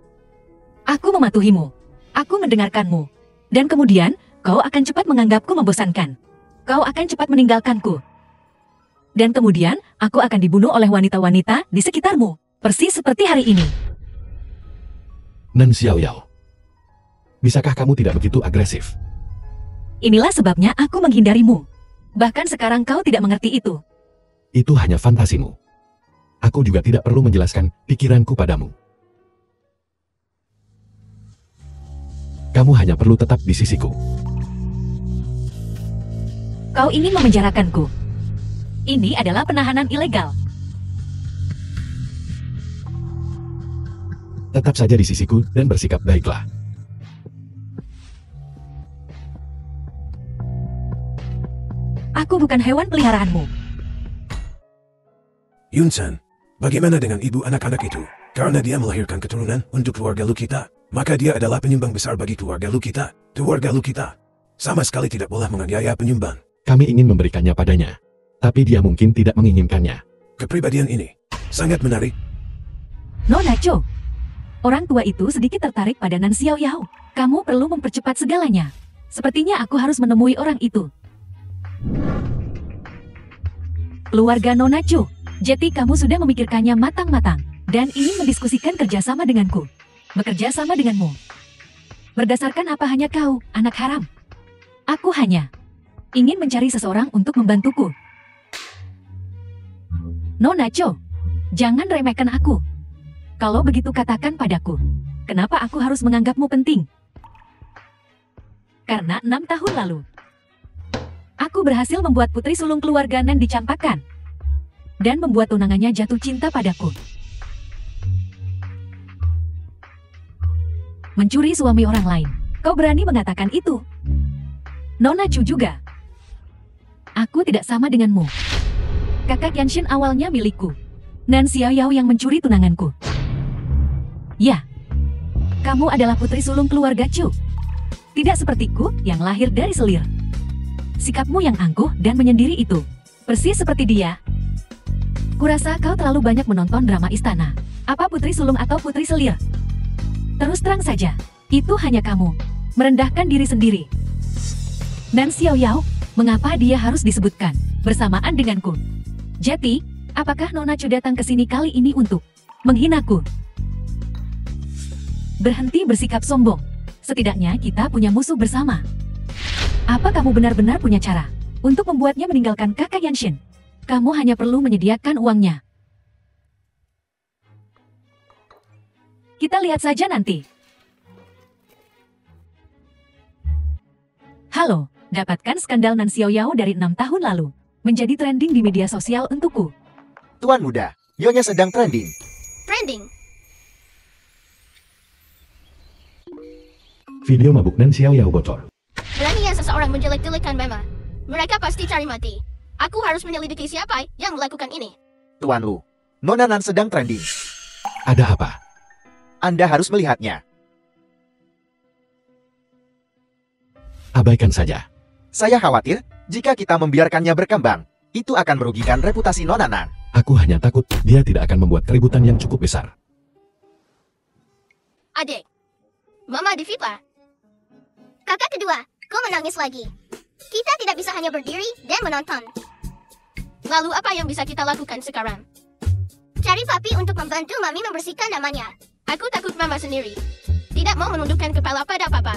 B: aku mematuhimu, aku mendengarkanmu, dan kemudian kau akan cepat menganggapku membosankan. Kau akan cepat meninggalkanku. Dan kemudian aku akan dibunuh oleh wanita-wanita di sekitarmu, persis seperti hari ini.
A: Nan Xiao Yao. Bisakah kamu tidak begitu agresif?
B: Inilah sebabnya aku menghindarimu. Bahkan sekarang kau tidak mengerti itu.
A: Itu hanya fantasimu. Aku juga tidak perlu menjelaskan pikiranku padamu. Kamu hanya perlu tetap di sisiku.
B: Kau ingin memenjarakanku. Ini adalah penahanan ilegal.
A: Tetap saja di sisiku dan bersikap baiklah.
B: Aku bukan hewan peliharaanmu.
E: Yun-san, bagaimana dengan ibu anak-anak itu? Karena dia melahirkan keturunan untuk keluarga Lu kita, maka dia adalah penyumbang besar bagi keluarga Lu kita. Keluarga Lu kita sama sekali tidak boleh menganiaya penyumbang.
A: Kami ingin memberikannya padanya. Tapi dia mungkin tidak menginginkannya.
E: Kepribadian ini sangat menarik.
B: Nona Cho. Orang tua itu sedikit tertarik pada Nan Xiao Yao. Kamu perlu mempercepat segalanya. Sepertinya aku harus menemui orang itu. Keluarga Nona Cho. Jadi kamu sudah memikirkannya matang-matang. Dan ingin mendiskusikan kerjasama denganku. Bekerja sama denganmu. Berdasarkan apa hanya kau, anak haram? Aku hanya ingin mencari seseorang untuk membantuku. Nona Cho, jangan remehkan aku. Kalau begitu katakan padaku, kenapa aku harus menganggapmu penting? Karena 6 tahun lalu, aku berhasil membuat putri sulung keluarga Nan dicampakkan. Dan membuat tunangannya jatuh cinta padaku. Mencuri suami orang lain. Kau berani mengatakan itu? Nona Chu juga. Aku tidak sama denganmu. Kakak Yanshin awalnya milikku. Nan Xiao Yao yang mencuri tunanganku. Ya, kamu adalah putri sulung keluarga Chu. Tidak sepertiku yang lahir dari selir. Sikapmu yang angkuh dan menyendiri itu, persis seperti dia. Kurasa kau terlalu banyak menonton drama istana. Apa putri sulung atau putri selir? Terus terang saja, itu hanya kamu. Merendahkan diri sendiri. Nan Xiao Yao, mengapa dia harus disebutkan bersamaan denganku? Jadi, apakah Nona Chu datang ke sini kali ini untuk menghinaku? Berhenti bersikap sombong. Setidaknya kita punya musuh bersama. Apa kamu benar-benar punya cara untuk membuatnya meninggalkan kakak Yanshin? Kamu hanya perlu menyediakan uangnya. Kita lihat saja nanti. Halo, dapatkan skandal Nan Xiao Yao dari 6 tahun lalu. Menjadi trending di media sosial untukku.
D: Tuan muda, Nyonya sedang trending.
C: Trending.
A: Video mabuk Nan Xiao Yao bocor.
C: Beraninya seseorang menjelek-jelekan Mama. Mereka pasti cari mati. Aku harus menyelidiki siapa yang melakukan ini.
D: Tuan Lu, Nona Nan sedang trending.
A: Ada apa?
D: Anda harus melihatnya.
A: Abaikan saja.
D: Saya khawatir, jika kita membiarkannya berkembang, itu akan merugikan reputasi Nona Nan.
A: Aku hanya takut dia tidak akan membuat keributan yang cukup besar.
C: Adik. Mama difitnah. Kakak kedua, kau menangis lagi. Kita tidak bisa hanya berdiri dan menonton. Lalu apa yang bisa kita lakukan sekarang? Cari papi untuk membantu Mami membersihkan namanya. Aku takut Mama sendiri. Tidak mau menundukkan kepala pada Papa.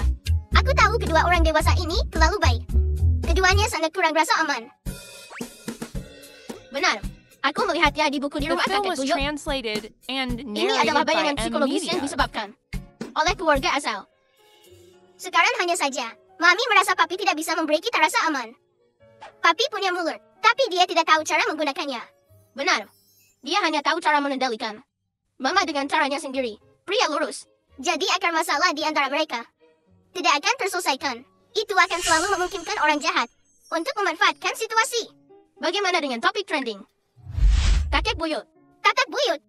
C: Aku tahu kedua orang dewasa ini terlalu baik. Keduanya sangat kurang rasa aman. Benar. Aku melihatnya di buku di
F: The
C: rumah
F: film
C: kakek
F: was
C: buyut.
F: translated and
C: Ini adalah
F: narrated by
C: bayangan psikologis yang
F: Amelia.
C: disebabkan oleh keluarga asal. Sekarang hanya saja, Mami merasa Papi tidak bisa memberi kita rasa aman. Papi punya mulut, tapi dia tidak tahu cara menggunakannya. Benar. Dia hanya tahu cara mengendalikan. Mama dengan caranya sendiri, pria lurus. Jadi akar masalah di antara mereka tidak akan terselesaikan. Itu akan selalu memungkinkan orang jahat untuk memanfaatkan situasi. Bagaimana dengan topik trending? Kakek buyut. Kakek buyut.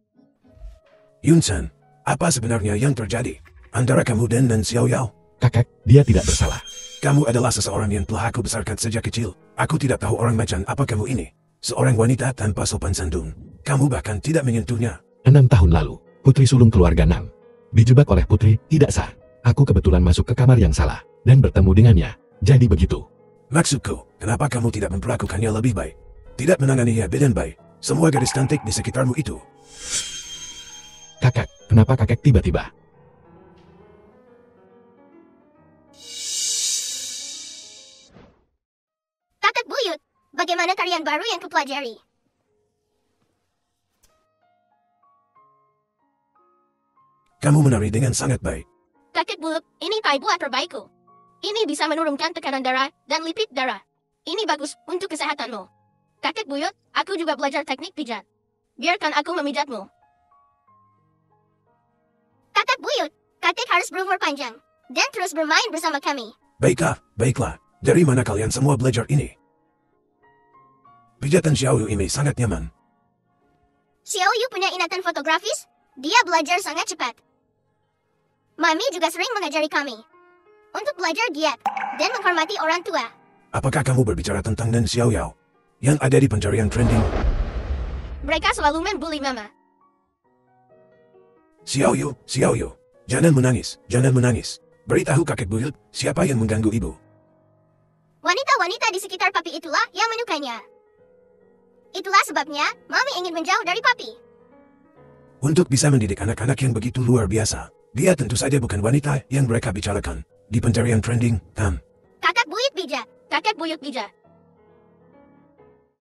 E: Yunsan, apa sebenarnya yang terjadi antara kamu dan Xiao Yao?
A: Kakak, dia tidak bersalah.
E: Kamu adalah seseorang yang telah aku besarkan sejak kecil. Aku tidak tahu orang macam apa kamu ini. Seorang wanita tanpa sopan santun. Kamu bahkan tidak menyentuhnya.
A: 6 tahun lalu, putri sulung keluarga Nam dijebak oleh putri tidak sah. Aku kebetulan masuk ke kamar yang salah dan bertemu dengannya. Jadi begitu.
E: Maksudku, kenapa kamu tidak memperlakukannya lebih baik? Tidak menanganinya dengan baik. Semua gadis cantik di sekitarmu itu.
A: Kakak, kenapa kakek tiba-tiba?
C: Kakek buyut. Bagaimana tarian baru yang kupelajari?
E: Kamu menari dengan sangat baik.
C: Kakek buyut, ini pai buat terbaikku. Ini bisa menurunkan tekanan darah dan lipid darah. Ini bagus untuk kesehatanmu. Kakek buyut, aku juga belajar teknik pijat. Biarkan aku memijatmu. Kakek buyut, kakek harus berumur panjang dan terus bermain bersama kami.
E: Baiklah, baiklah. Dari mana kalian semua belajar ini? Pijatan Xiao Yu ini sangat nyaman.
C: Xiao Yu punya ingatan fotografis. Dia belajar sangat cepat. Mami juga sering mengajari kami untuk belajar giat dan menghormati orang tua.
E: Apakah kamu berbicara tentang Nan Xiao Yao yang ada di pencarian trending?
C: Mereka selalu membuli Mama.
E: Xiao Yu, jangan menangis, jangan menangis. Beritahu kakek buyut siapa yang mengganggu ibu.
C: Wanita-wanita di sekitar Papi itulah yang menyukainya. Itulah sebabnya Mami ingin menjauh dari Papi.
E: Untuk bisa mendidik anak-anak yang begitu luar biasa, dia tentu saja bukan wanita yang mereka bicarakan di pencarian trending, Tam.
C: Kakek buyut bijak. Kakek buyut bijak.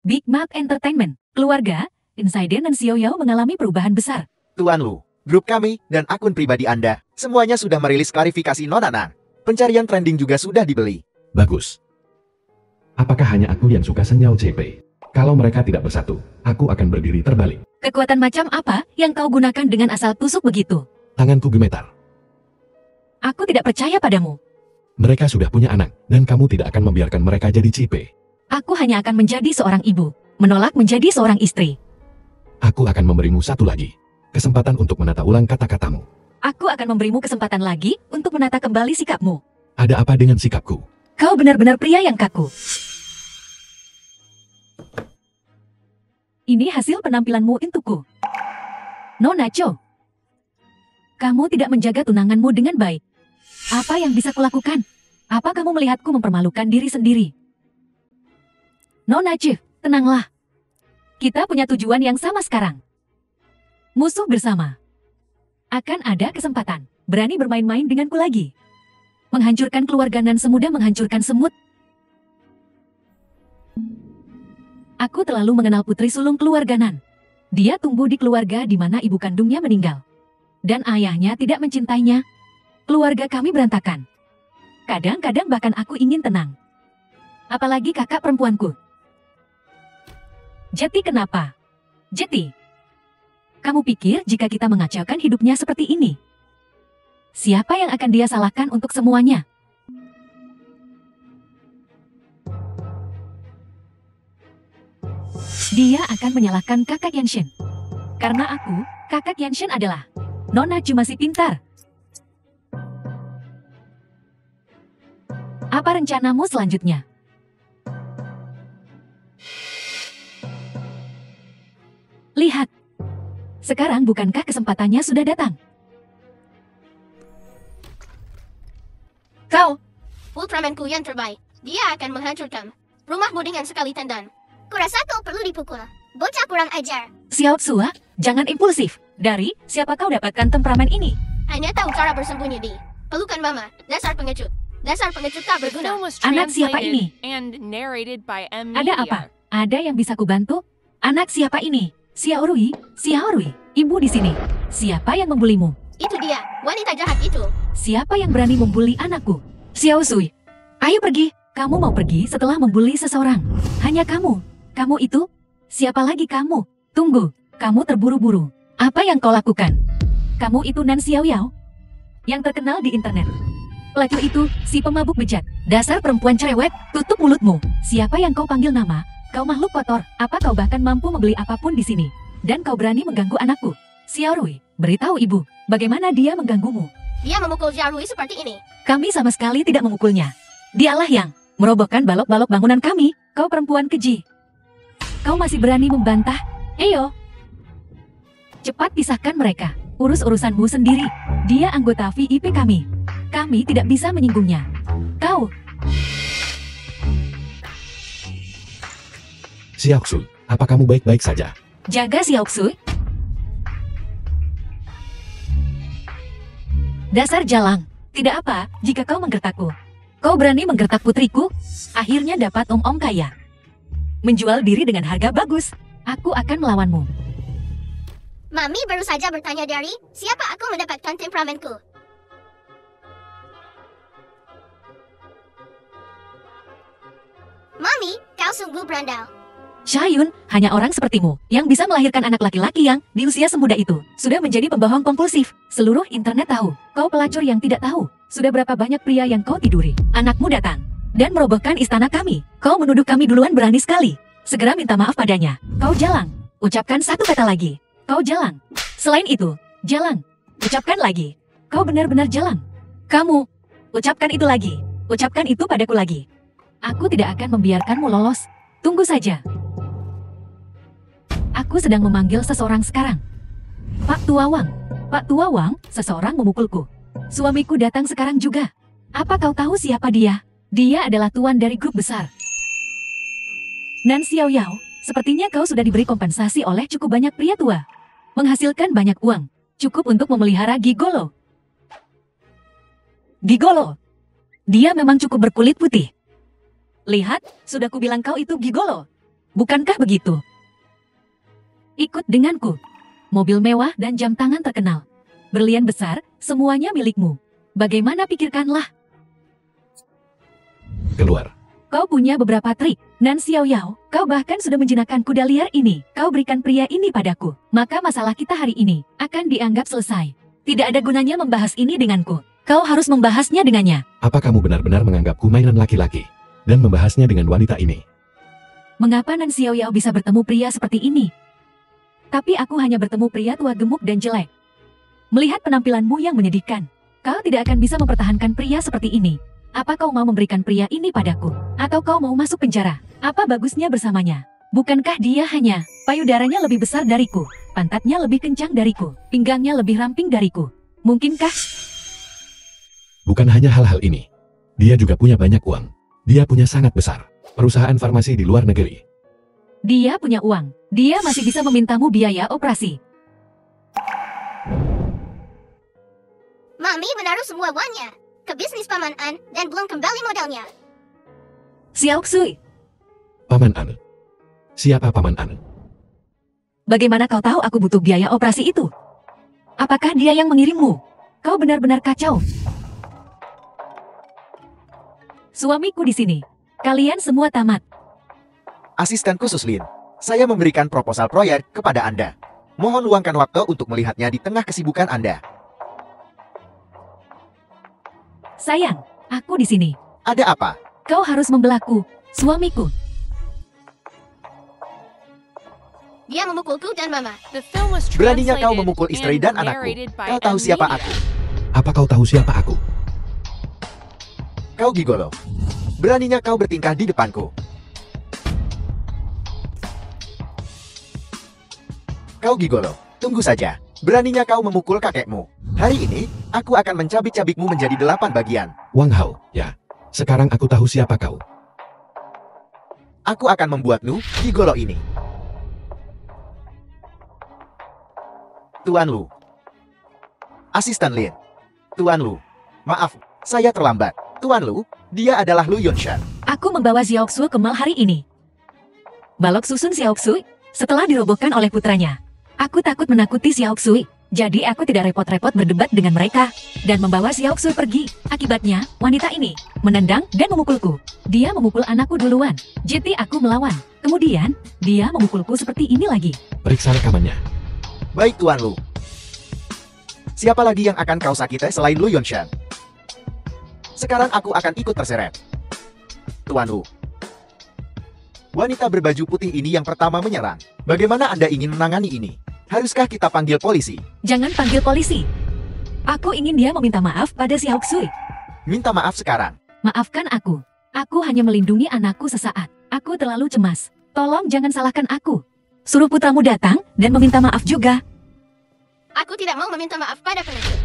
B: Big Mac Entertainment, keluarga, Insiden dan Xiao Yao mengalami perubahan besar.
D: Tuan Lu, grup kami, dan akun pribadi Anda, semuanya sudah merilis klarifikasi Nona Nang. Pencarian trending juga sudah dibeli.
A: Bagus. Apakah hanya aku yang suka senyal CP? Kalau mereka tidak bersatu, aku akan berdiri terbalik.
B: Kekuatan macam apa yang kau gunakan dengan asal tusuk begitu?
A: Tanganku gemetar.
B: Aku tidak percaya padamu.
A: Mereka sudah punya anak, dan kamu tidak akan membiarkan mereka jadi CP.
B: Aku hanya akan menjadi seorang ibu, menolak menjadi seorang istri.
A: Aku akan memberimu satu lagi. Kesempatan untuk menata ulang kata-katamu.
B: Aku akan memberimu kesempatan lagi untuk menata kembali sikapmu.
A: Ada apa dengan sikapku?
B: Kau benar-benar pria yang kaku. Ini hasil penampilanmu untukku. Nona Cho. Kamu tidak menjaga tunanganmu dengan baik. Apa yang bisa kulakukan? Apa kamu melihatku mempermalukan diri sendiri? Nona Chief, tenanglah. Kita punya tujuan yang sama sekarang. Musuh bersama. Akan ada kesempatan. Berani bermain-main denganku lagi. Menghancurkan keluarga Nan semudah menghancurkan semut. Aku terlalu mengenal putri sulung keluarga Nan. Dia tumbuh di keluarga di mana ibu kandungnya meninggal. Dan ayahnya tidak mencintainya. Keluarga kami berantakan. Kadang-kadang bahkan aku ingin tenang. Apalagi kakak perempuanku. Jeti kenapa? Jeti. Kamu pikir jika kita mengacaukan hidupnya seperti ini? Siapa yang akan dia salahkan untuk semuanya? Dia akan menyalahkan kakak Yanshin. Karena aku, kakak Yanshin adalah Nona Chu masih pintar. Apa rencanamu selanjutnya? Lihat. Sekarang bukankah kesempatannya sudah datang? Kau,
C: Ultramanku yang terbaik. Dia akan menghancurkan rumahmu dengan sekali tendang. Kurasa kau perlu dipukul. Bocah kurang ajar.
B: Xiao Tsua, jangan impulsif. Dari siapa kau dapatkan temperamen ini?
C: Hanya tahu cara bersembunyi di pelukan Mama. Dasar pengecut. Dasar pengecut tak
F: The
C: berguna.
F: film was
B: Anak siapa ini?
F: translated and narrated by M.
B: Ada apa? Ada yang bisa kubantu? Anak siapa ini? Xiaorui, Xiaorui, ibu di sini. Siapa yang membulimu?
C: Itu dia, wanita jahat itu.
B: Siapa yang berani membuli anakku? Xiao Sui. Ayo pergi. Kamu mau pergi setelah membuli seseorang. Hanya kamu. Kamu itu? Siapa lagi kamu? Tunggu. Kamu terburu-buru. Apa yang kau lakukan? Kamu itu Nan Xiao Yao? Yang terkenal di internet. Pelacur itu, si pemabuk bejat. Dasar perempuan cerewet, tutup mulutmu. Siapa yang kau panggil nama? Kau makhluk kotor. Apa kau bahkan mampu membeli apapun di sini? Dan kau berani mengganggu anakku? Xiaorui, beritahu ibu, bagaimana dia mengganggumu?
C: Dia memukul Xiaorui seperti ini.
B: Kami sama sekali tidak memukulnya. Dialah yang merobohkan balok-balok bangunan kami. Kau perempuan keji. Kau masih berani membantah? Eyo. Cepat pisahkan mereka. Urus urusanmu sendiri. Dia anggota VIP kami. Kami tidak bisa menyinggungnya. Kau,
A: Xiaoxu, apa kamu baik-baik saja?
B: jaga Xiaoxu. Dasar jalang. Tidak apa, jika kau menggertakku. Kau berani menggertak putriku? Akhirnya dapat om-om kaya. Menjual diri dengan harga bagus. Aku akan melawanmu.
C: Mami baru saja bertanya dari, siapa aku mendapatkan temperamenku? Mami, kau sungguh berandal.
B: Shayun, hanya orang sepertimu yang bisa melahirkan anak laki-laki yang di usia semuda itu sudah menjadi pembohong kompulsif. Seluruh internet tahu, kau pelacur yang tidak tahu. Sudah berapa banyak pria yang kau tiduri. Anakmu datang dan merobohkan istana kami. Kau menuduh kami duluan, berani sekali. Segera minta maaf padanya. Kau jalang. Ucapkan satu kata lagi. Kau jalang. Selain itu, jalang. Ucapkan lagi. Kau benar-benar jalang. Kamu. Ucapkan itu lagi. Ucapkan itu padaku lagi. Aku tidak akan membiarkanmu lolos. Tunggu saja. Aku sedang memanggil seseorang sekarang. Pak Tuawang. Pak Tuawang, seseorang memukulku. Suamiku datang sekarang juga. Apa kau tahu siapa dia? Dia adalah tuan dari grup besar. Nan Xiao Yao, sepertinya kau sudah diberi kompensasi oleh cukup banyak pria tua. Menghasilkan banyak uang. Cukup untuk memelihara gigolo. Gigolo. Dia memang cukup berkulit putih. Lihat, sudah kubilang kau itu gigolo. Bukankah begitu? Ikut denganku. Mobil mewah dan jam tangan terkenal. Berlian besar, semuanya milikmu. Bagaimana, pikirkanlah.
A: Keluar.
B: Kau punya beberapa trik. Nan Xiao Yao, kau bahkan sudah menjinakkan kuda liar ini. Kau berikan pria ini padaku. Maka masalah kita hari ini akan dianggap selesai. Tidak ada gunanya membahas ini denganku. Kau harus membahasnya dengannya.
A: Apa kamu benar-benar menganggapku mainan laki-laki dan membahasnya dengan wanita ini?
B: Mengapa Nan Xiao Yao bisa bertemu pria seperti ini? Tapi aku hanya bertemu pria tua gemuk dan jelek. Melihat penampilanmu yang menyedihkan, kau tidak akan bisa mempertahankan pria seperti ini. Apa kau mau memberikan pria ini padaku? Atau kau mau masuk penjara? Apa bagusnya bersamanya? Bukankah dia hanya payudaranya lebih besar dariku, pantatnya lebih kencang dariku, pinggangnya lebih ramping dariku? Mungkinkah?
A: Bukan hanya hal-hal ini. Dia juga punya banyak uang. Dia punya sangat besar perusahaan farmasi di luar negeri.
B: Dia punya uang. Dia masih bisa memintamu biaya operasi.
C: Mami menaruh semua uangnya ke bisnis Paman An dan belum kembali modalnya.
B: Xiaoxu,
A: Paman An. Siapa Paman An?
B: bagaimana kau tahu aku butuh biaya operasi itu? Apakah dia yang mengirimmu? Kau benar-benar kacau. Suamiku di sini. Kalian semua tamat.
D: Asisten khusus Lin, saya memberikan proposal proyek kepada Anda. Mohon luangkan waktu untuk melihatnya di tengah kesibukan Anda.
B: Sayang, aku di sini.
D: Ada apa?
B: Kau harus membelaku, suamiku.
C: Dia memukulku dan Mama.
F: The film was
D: Beraninya kau
F: translated
D: memukul istri
F: and
D: dan anakku.
F: narrated by
D: Kau tahu
F: M.
D: siapa
F: Media.
D: aku?
A: Apa kau tahu siapa aku?
D: Kau gigolo. Beraninya kau bertingkah di depanku. Kau gigolo. Tunggu saja. Beraninya kau memukul kakekmu. Hari ini, aku akan mencabik-cabikmu menjadi 8 bagian.
A: Wang Hao, ya. Sekarang aku tahu siapa kau.
D: Aku akan membuatmu gigolo ini. Tuan Lu. Asisten Lin. Tuan Lu. Maaf, saya terlambat. Tuan Lu, dia adalah Lu Yunshan.
B: Aku membawa Xiaoxue ke mall hari ini. Balok susun Xiaoxue setelah dirobohkan oleh putranya. Aku takut menakuti Xiaoxue, jadi aku tidak repot-repot berdebat dengan mereka dan membawa Xiaoxue pergi. Akibatnya, wanita ini menendang dan memukulku. Dia memukul anakku duluan, jadi aku melawan. Kemudian, dia memukulku seperti ini lagi.
A: Periksa rekamannya.
D: Baik Tuan Lu. Siapa lagi yang akan kau sakiti selain Lu Yunshan? Sekarang aku akan ikut terseret. Tuan Lu. Wanita berbaju putih ini yang pertama menyerang. Bagaimana Anda ingin menangani ini? Haruskah kita panggil polisi?
B: Jangan panggil polisi. Aku ingin dia meminta maaf pada Xiaoxue.
D: Minta maaf sekarang.
B: Maafkan aku. Aku hanya melindungi anakku sesaat. Aku terlalu cemas. Tolong jangan salahkan aku. Suruh putramu datang dan meminta maaf juga.
C: Aku tidak mau meminta maaf pada pengecut.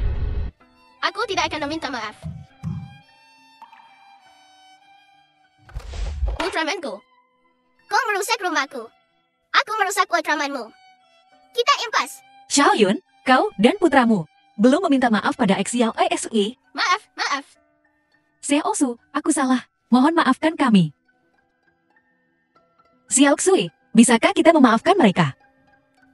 C: Aku tidak akan meminta maaf. Ultramanku. Kau merusak rumahku. Aku merusak Ultramanmu. Kita impas.
B: Xiaoyun, kau dan putramu belum meminta maaf pada Xiao Sui.
C: Maaf.
B: Xiaosu, aku salah. Mohon maafkan kami. Xiaoxue, bisakah kita memaafkan mereka?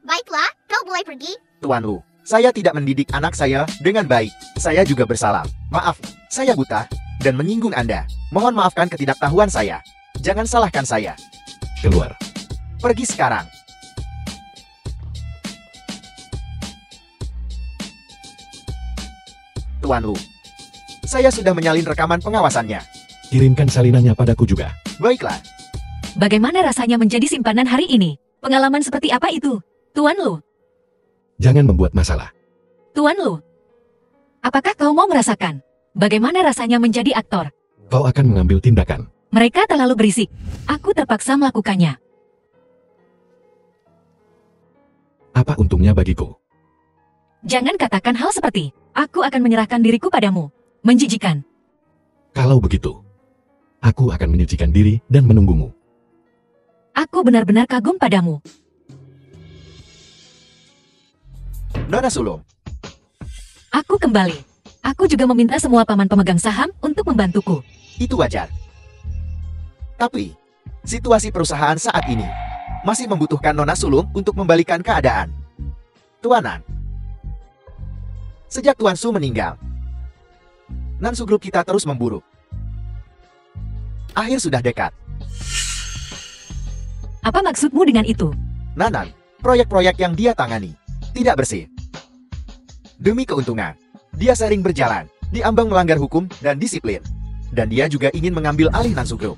C: Baiklah, kau boleh pergi.
D: Tuan Lu, saya tidak mendidik anak saya dengan baik. Saya juga bersalah. Maaf, saya buta dan menyinggung Anda. Mohon maafkan ketidaktahuan saya. Jangan salahkan saya.
A: Keluar.
D: Pergi sekarang. Tuan Lu, saya sudah menyalin rekaman pengawasannya.
A: Kirimkan salinannya padaku juga.
D: Baiklah.
B: Bagaimana rasanya menjadi simpanan hari ini? Pengalaman seperti apa itu? Tuan Lu,
A: Jangan membuat masalah.
B: Tuan Lu. Apakah kau mau merasakan bagaimana rasanya menjadi aktor?
A: Kau akan mengambil tindakan.
B: Mereka terlalu berisik. Aku terpaksa melakukannya.
A: Apa untungnya bagiku?
B: Jangan katakan hal seperti, aku akan menyerahkan diriku padamu. Menjijikan.
A: Kalau begitu, aku akan menyucikan diri dan menunggumu.
B: Aku benar-benar kagum padamu.
D: Nona Sulung,
B: Aku kembali. Aku juga meminta semua paman pemegang saham untuk membantuku.
D: itu wajar. Tapi, situasi perusahaan saat ini masih membutuhkan Nona Sulung untuk membalikan keadaan. Tuanan, sejak Tuan Su meninggal, Nansu Group kita terus memburuk. Akhir sudah dekat.
B: Apa maksudmu dengan itu?
D: Nanan, proyek-proyek yang dia tangani tidak bersih. Demi keuntungan, dia sering berjalan di ambang melanggar hukum dan disiplin. Dan dia juga ingin mengambil alih Nansu Group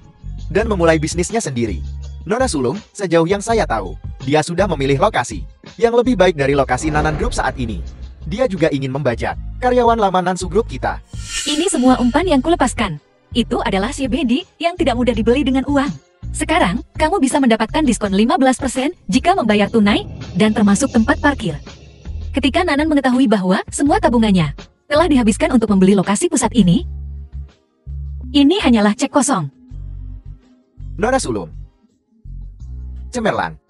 D: dan memulai bisnisnya sendiri. Nona Sulung, sejauh yang saya tahu, dia sudah memilih lokasi yang lebih baik dari lokasi Nanan Group saat ini. Dia juga ingin membajak karyawan lama Nansu Group kita.
B: Ini semua umpan yang kulepaskan. Itu adalah CBD yang tidak mudah dibeli dengan uang. Sekarang, kamu bisa mendapatkan diskon 15% jika membayar tunai dan termasuk tempat parkir. Ketika Nanan mengetahui bahwa semua tabungannya telah dihabiskan untuk membeli lokasi pusat ini hanyalah cek kosong.
D: Nona Sulung, cemerlang.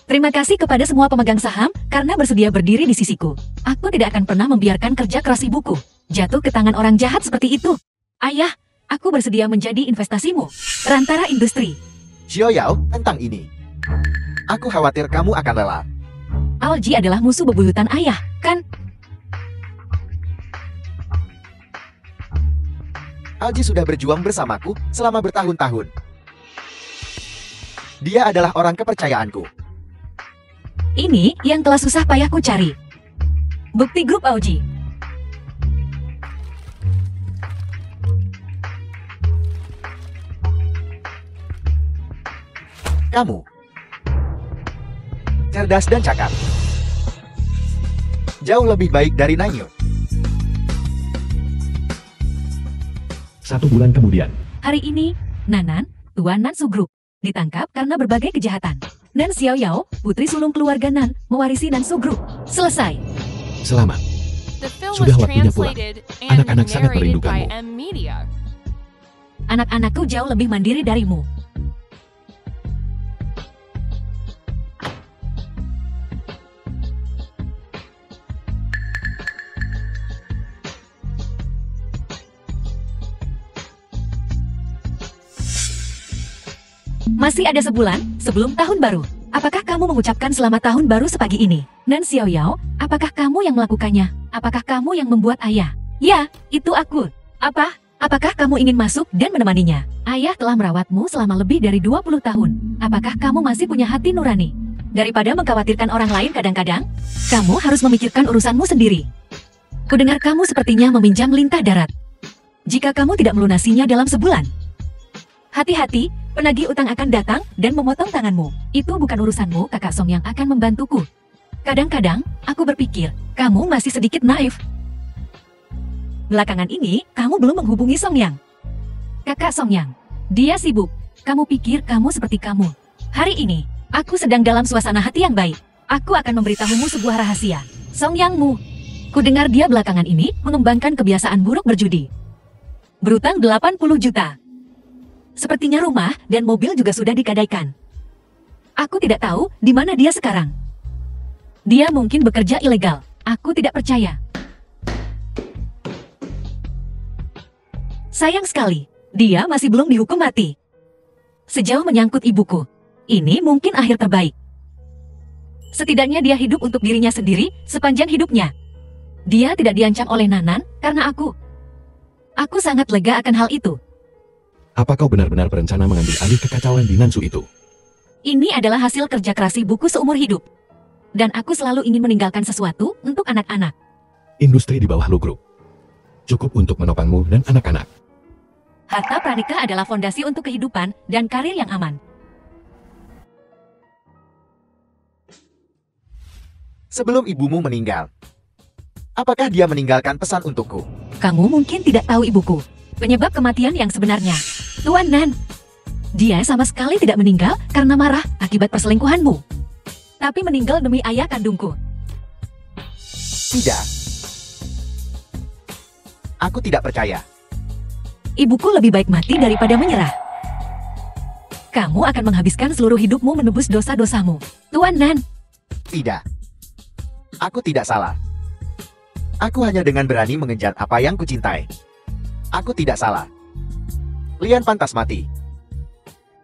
B: Terima kasih kepada semua pemegang saham karena bersedia berdiri di sisiku. Aku tidak akan pernah membiarkan kerja keras ibuku jatuh ke tangan orang jahat seperti itu. Ayah, aku bersedia menjadi investasimu. Perantara industri.
D: Xiao Yao, tentang ini. Aku khawatir kamu akan lelah.
B: Alji adalah musuh bebuyutan ayah, kan?
D: Alji sudah berjuang bersamaku selama bertahun-tahun. Dia adalah orang kepercayaanku.
B: Ini yang telah susah payahku cari. Bukti grup Alji.
D: Kamu cerdas dan cakap. Jauh lebih baik dari Nanyun.
A: 1 bulan kemudian,
B: Hari ini, Nanan, Tuan Nansu Group, ditangkap karena berbagai kejahatan. Dan Xiao Yao, putri sulung keluarga Nan, mewarisi Nansu Group. Selesai.
A: selamat.
F: The film
A: Sudah
F: was
A: waktunya pulang.
F: translated and
A: Anak-anak sangat
F: narrated by
A: merindukanmu.
F: M Media.
B: Anak-anakku jauh lebih mandiri darimu. Masih ada sebulan sebelum tahun baru. Apakah kamu mengucapkan selamat tahun baru sepagi ini? Nan Xiaoyao, apakah kamu yang melakukannya? Apakah kamu yang membuat ayah? Ya, itu aku. Apa? Apakah kamu ingin masuk dan menemaninya? Ayah telah merawatmu selama lebih dari 20 tahun. Apakah kamu masih punya hati nurani? Daripada mengkhawatirkan orang lain kadang-kadang, kamu harus memikirkan urusanmu sendiri. Kudengar kamu sepertinya meminjam lintah darat. Jika kamu tidak melunasinya dalam sebulan, hati-hati, penagih utang akan datang dan memotong tanganmu. Itu bukan urusanmu, kakak Song yang akan membantuku. Kadang-kadang, aku berpikir, kamu masih sedikit naif. Belakangan ini, kamu belum menghubungi Song Yang. Kakak Song Yang, dia sibuk. Kamu pikir kamu seperti kamu. Hari ini, aku sedang dalam suasana hati yang baik. Aku akan memberitahumu sebuah rahasia. Song Yangmu. Kudengar dia belakangan ini mengembangkan kebiasaan buruk berjudi. Berutang 80 juta. Sepertinya rumah dan mobil juga sudah digadaikan. Aku tidak tahu di mana dia sekarang. Dia mungkin bekerja ilegal. Aku tidak percaya. Sayang sekali, dia masih belum dihukum mati. Sejauh menyangkut ibuku, ini mungkin akhir terbaik. Setidaknya dia hidup untuk dirinya sendiri sepanjang hidupnya. Dia tidak diancam oleh Nanan karena aku. Aku sangat lega akan hal itu.
A: Apa kau benar-benar berencana mengambil alih kekacauan di Nansu itu?
B: Ini adalah hasil kerja keras ibuku seumur hidup. Dan aku selalu ingin meninggalkan sesuatu untuk anak-anak.
A: Industri di bawah Lu Group cukup untuk menopangmu dan anak-anak.
B: Harta pranikah adalah fondasi untuk kehidupan dan karir yang aman.
D: Sebelum ibumu meninggal, apakah dia meninggalkan pesan untukku?
B: Kamu mungkin tidak tahu ibuku. Penyebab kematian yang sebenarnya. Tuan Nan. Dia sama sekali tidak meninggal karena marah akibat perselingkuhanmu. Tapi meninggal demi ayah kandungku.
D: Tidak. Aku tidak percaya.
B: Ibuku lebih baik mati daripada menyerah. Kamu akan menghabiskan seluruh hidupmu menebus dosa-dosamu. Tuan Nan.
D: Tidak. Aku tidak salah. Aku hanya dengan berani mengejar apa yang kucintai. Aku tidak salah. Lian pantas mati.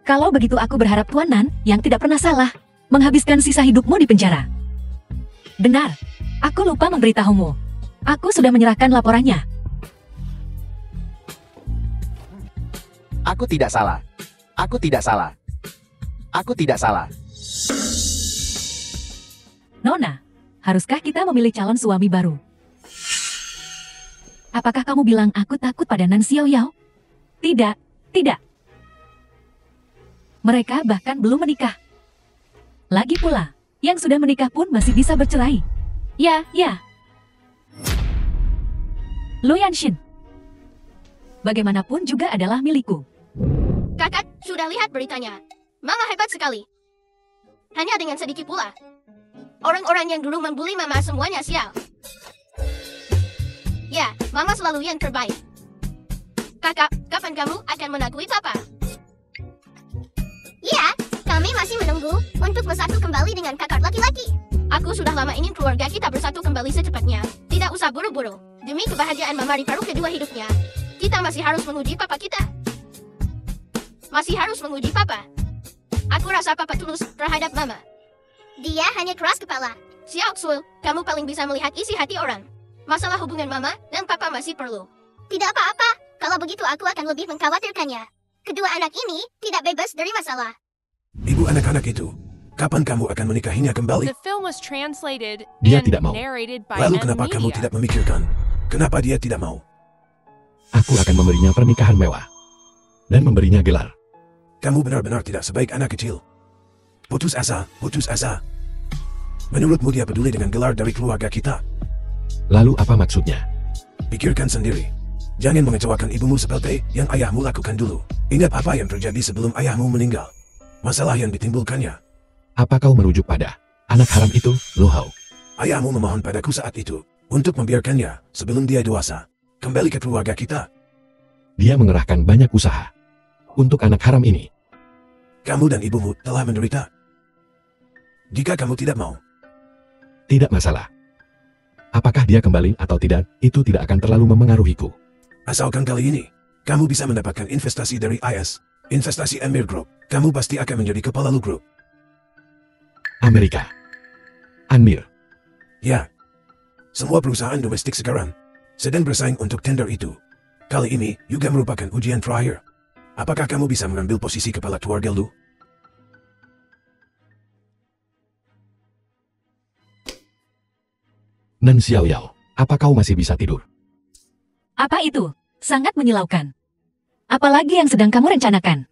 B: Kalau begitu aku berharap Tuan Nan yang tidak pernah salah menghabiskan sisa hidupmu di penjara. Benar, aku lupa memberitahumu. Aku sudah menyerahkan laporannya.
D: Aku tidak salah. Aku tidak salah. Aku tidak salah.
B: Nona, haruskah kita memilih calon suami baru? Apakah kamu bilang aku takut pada Nan Xiaoyao? Tidak, tidak. Mereka bahkan belum menikah. Lagi pula, yang sudah menikah pun masih bisa bercerai. Ya, ya. Lu Yanshin. Bagaimanapun juga adalah milikku.
C: Kakak, sudah lihat beritanya. Mama hebat sekali. Hanya dengan sedikit pula. Orang-orang yang dulu membuli Mama semuanya sial. Ya, Mama selalu yang terbaik. Kakak, kapan kamu akan mengakui Papa?
G: Ya, kami masih menunggu untuk bersatu kembali dengan kakak laki-laki.
C: Aku sudah lama ingin keluarga kita bersatu kembali secepatnya. Tidak usah buru-buru. Demi kebahagiaan Mama di paruh kedua hidupnya, kita masih harus menguji Papa kita. Masih harus menguji Papa. Aku rasa Papa tulus terhadap Mama.
G: Dia hanya keras kepala.
C: Xiao Xul, kamu paling bisa melihat isi hati orang. Masalah hubungan Mama dan Papa masih perlu.
G: Tidak apa-apa, kalau begitu aku akan lebih mengkhawatirkannya. Kedua anak ini tidak bebas dari masalah.
E: Ibu anak-anak itu, kapan kamu akan menikahinya kembali?
F: The film was translated
A: Dia
F: and
A: tidak mau.
F: narrated by
E: Lalu
F: M
E: kenapa kamu
F: Media.
E: tidak memikirkan? Kenapa dia tidak mau?
A: Aku akan memberinya pernikahan mewah. Dan memberinya gelar.
E: Kamu benar-benar tidak sebaik anak kecil. Putus asa, putus asa. Menurutmu dia peduli dengan gelar dari keluarga kita?
A: Lalu apa maksudnya?
E: Pikirkan sendiri. Jangan mengecewakan ibumu seperti yang ayahmu lakukan dulu. Ingat apa yang terjadi sebelum ayahmu meninggal. Masalah yang ditimbulkannya.
A: Apa kau merujuk pada anak haram itu, Lu Hao?
E: Ayahmu memohon padaku saat itu untuk membiarkannya sebelum dia dewasa kembali ke keluarga kita.
A: Dia mengerahkan banyak usaha untuk anak haram ini.
E: Kamu dan ibumu telah menderita. Jika kamu tidak mau,
A: Tidak masalah. Apakah dia kembali atau tidak, itu tidak akan terlalu memengaruhiku.
E: asalkan kali ini kamu bisa mendapatkan investasi dari IS, investasi Emir Group. kamu pasti akan menjadi kepala Lu Group.
A: Amerika. Anmir.
E: Ya. Semua perusahaan domestik sekarang sedang bersaing untuk tender itu. Kali ini juga merupakan ujian terakhir. Apakah kamu bisa mengambil posisi kepala keluarga Lu?
A: Nan Xiaoyao, apa kau masih bisa tidur?
B: Apa itu? Sangat menyilaukan. Apalagi yang sedang kamu rencanakan?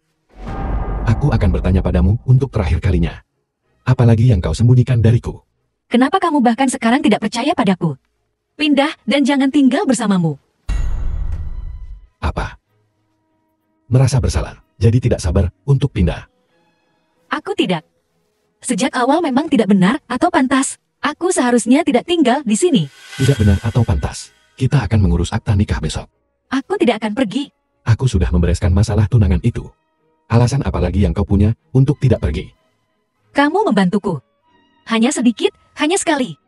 A: Aku akan bertanya padamu untuk terakhir kalinya. Apalagi yang kau sembunyikan dariku?
B: Kenapa kamu bahkan sekarang tidak percaya padaku? Pindah dan jangan tinggal bersamamu.
A: Apa? Merasa bersalah, jadi tidak sabar untuk pindah.
B: Aku tidak. Sejak awal memang tidak benar atau pantas. Aku seharusnya tidak tinggal di sini.
A: Tidak benar atau pantas. Kita akan mengurus akta nikah besok.
B: Aku tidak akan pergi.
A: Aku sudah membereskan masalah tunangan itu. Alasan apa lagi yang kau punya untuk tidak pergi?
B: Kamu membantuku. Hanya sedikit, hanya sekali.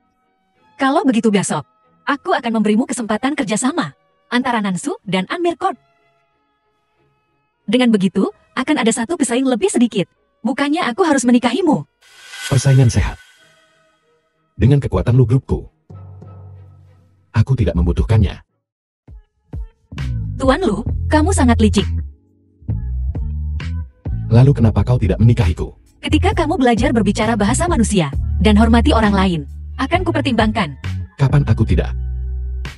B: Kalau begitu besok, aku akan memberimu kesempatan kerjasama antara Nansu dan Anmir Corp. Dengan begitu, akan ada satu pesaing lebih sedikit. Bukannya aku harus menikahimu.
A: Persaingan sehat. Dengan kekuatan Lu Grupku, aku tidak membutuhkannya.
B: Tuan Lu, kamu sangat licik.
A: Lalu kenapa kau tidak menikahiku?
B: Ketika kamu belajar berbicara bahasa manusia dan hormati orang lain, akan kupertimbangkan.
A: Kapan aku tidak?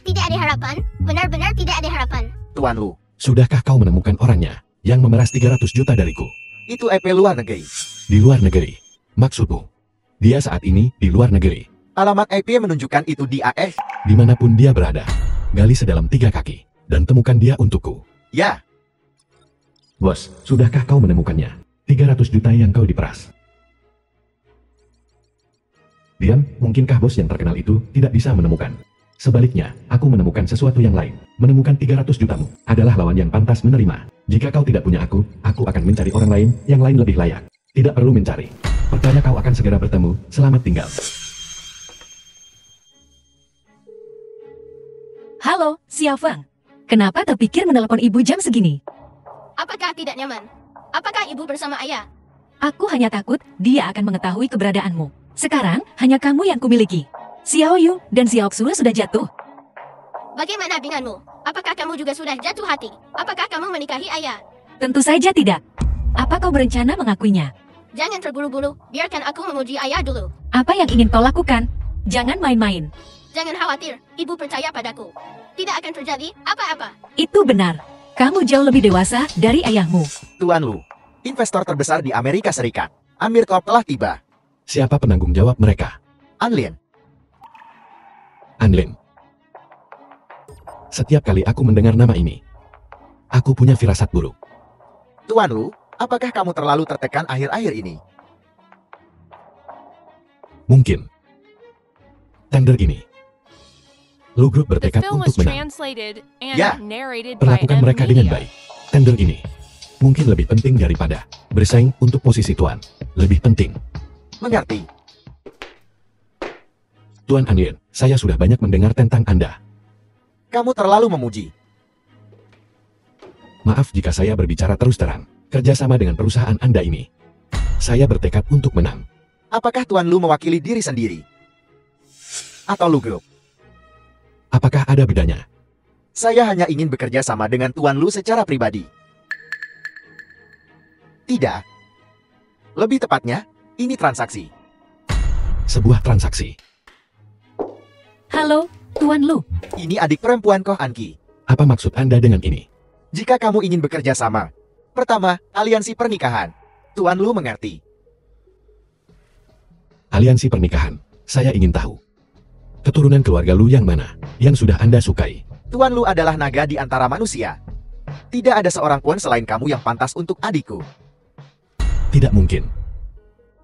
G: Tidak ada harapan, benar-benar tidak ada harapan.
D: Tuan Lu,
A: Sudahkah kau menemukan orangnya yang memeras 300 juta dariku?
D: itu EP luar negeri.
A: Di luar negeri. Maksudmu? Dia saat ini di luar negeri.
D: Alamat IP menunjukkan itu di AS.
A: Dimanapun dia berada, gali sedalam 3 kaki, dan temukan dia untukku.
D: Ya,
A: Bos, sudahkah kau menemukannya? 300 juta yang kau diperas. Diam, mungkinkah bos yang terkenal itu tidak bisa menemukan? Sebaliknya, aku menemukan sesuatu yang lain. Menemukan 300 jutamu adalah lawan yang pantas menerima. Jika kau tidak punya aku akan mencari orang lain yang lain lebih layak. Tidak perlu mencari. Percaya kau akan segera bertemu. Selamat tinggal.
B: Halo, Xiao Feng. Kenapa terpikir menelepon ibu jam segini?
C: Apakah tidak nyaman? Apakah ibu bersama ayah?
B: Aku hanya takut dia akan mengetahui keberadaanmu. Sekarang, hanya kamu yang kumiliki. Xiao Yu dan Xiao Xue sudah jatuh.
C: Bagaimana denganmu? Apakah kamu juga sudah jatuh hati? Apakah kamu menikahi ayah?
B: Tentu saja tidak. Apa kau berencana mengakuinya?
C: Jangan terburu-buru, biarkan aku memuji ayah dulu.
B: Apa yang ingin kau lakukan? Jangan main-main.
C: Jangan khawatir, ibu percaya padaku. Tidak akan terjadi apa-apa.
B: Itu benar. Kamu jauh lebih dewasa dari ayahmu.
D: Tuan Lu, investor terbesar di Amerika Serikat. Anmir Corp telah tiba.
A: Siapa penanggung jawab mereka?
D: Anlin,
A: Anlin. Setiap kali aku mendengar nama ini, aku punya firasat buruk.
D: Tuan Lu, apakah kamu terlalu tertekan akhir-akhir ini?
A: Mungkin. Tender ini. Lu Group
F: The
A: bertekad
F: film
A: untuk
F: was
A: menang.
F: translated and
D: Yeah.
F: narrated by
A: Perlakukan
F: M
A: mereka dengan
F: Media.
A: baik. Tender ini mungkin lebih penting daripada bersaing untuk posisi tuan. Lebih penting.
D: Mengerti?
A: Tuan Anlin, saya sudah banyak mendengar tentang Anda.
D: Kamu terlalu memuji.
A: Maaf jika saya berbicara terus terang. Kerjasama dengan perusahaan Anda ini. Saya bertekad untuk menang.
D: Apakah Tuan Lu mewakili diri sendiri? Atau Lu Group?
A: Apakah ada bedanya?
D: Saya hanya ingin bekerja sama dengan Tuan Lu secara pribadi. Tidak. Lebih tepatnya, ini transaksi.
A: Sebuah transaksi.
B: Halo, Tuan Lu.
D: Ini adik perempuan Koh Anki.
A: Apa maksud Anda dengan ini?
D: Jika kamu ingin bekerja sama, pertama, aliansi pernikahan. Tuan Lu mengerti.
A: Aliansi pernikahan. Saya ingin tahu. Keturunan keluarga Lu yang mana? Yang sudah Anda sukai?
D: Tuan Lu adalah naga di antara manusia. Tidak ada seorang pun selain kamu yang pantas untuk adikku.
A: Tidak mungkin.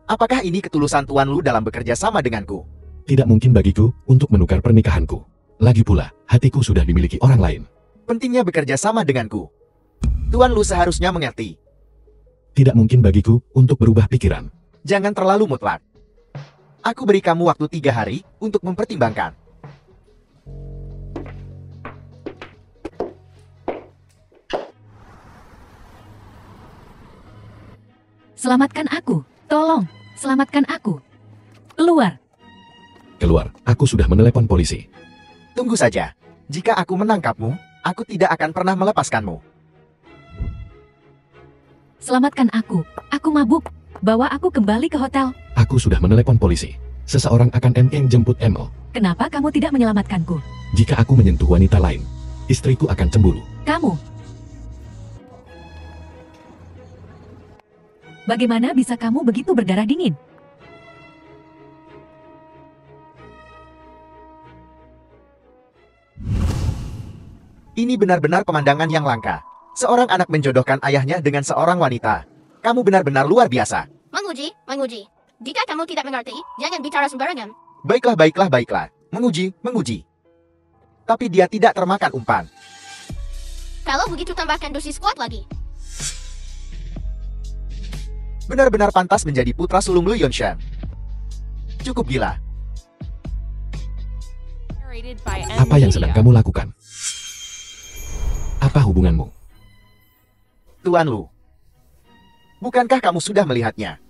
D: Apakah ini ketulusan Tuan Lu dalam bekerja sama denganku?
A: Tidak mungkin bagiku untuk menukar pernikahanku. Lagi pula, hatiku sudah dimiliki orang lain.
D: Pentingnya bekerja sama denganku. Tuan Lu seharusnya mengerti.
A: Tidak mungkin bagiku untuk berubah pikiran.
D: Jangan terlalu mutlak. Aku beri kamu waktu 3 hari untuk mempertimbangkan.
B: Selamatkan aku. Tolong, selamatkan aku. Keluar.
A: Keluar, aku sudah menelepon polisi.
D: Tunggu saja. Jika aku menangkapmu, aku tidak akan pernah melepaskanmu.
B: Selamatkan aku. Aku mabuk. Bawa aku kembali ke hotel.
A: Aku sudah menelepon polisi. Seseorang akan jemput Mo.
B: Kenapa kamu tidak menyelamatkanku?
A: Jika aku menyentuh wanita lain, istriku akan cemburu.
B: Kamu. Bagaimana bisa kamu begitu berdarah dingin?
D: Ini benar-benar pemandangan yang langka. Seorang anak menjodohkan ayahnya dengan seorang wanita. Kamu benar-benar luar biasa.
C: Menguji, menguji. Jika kamu tidak mengerti, jangan bicara sembarangan.
D: Baiklah, baiklah, baiklah. Menguji, menguji. Tapi dia tidak termakan umpan.
C: Kalau begitu tambahkan dosis kuat lagi.
D: Benar-benar pantas menjadi putra sulung Lu Yonshan. Cukup gila.
F: Narrated by
A: Apa yang sedang
F: NVIDIA.
A: kamu lakukan? Apa hubunganmu?
D: Tuan Lu. Bukankah kamu sudah melihatnya?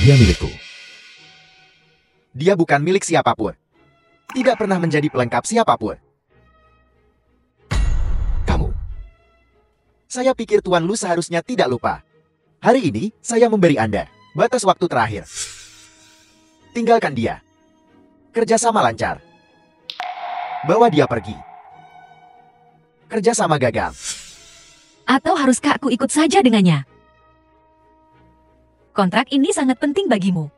A: Dia milikku.
D: Dia bukan milik siapapun. Tidak pernah menjadi pelengkap siapapun.
A: Kamu.
D: Saya pikir Tuan Lu seharusnya tidak lupa. Hari ini, saya memberi Anda batas waktu terakhir. Tinggalkan dia. Kerjasama lancar. Bawa dia pergi. Kerjasama gagal.
B: Atau haruskah aku ikut saja dengannya? Kontrak ini sangat penting bagimu.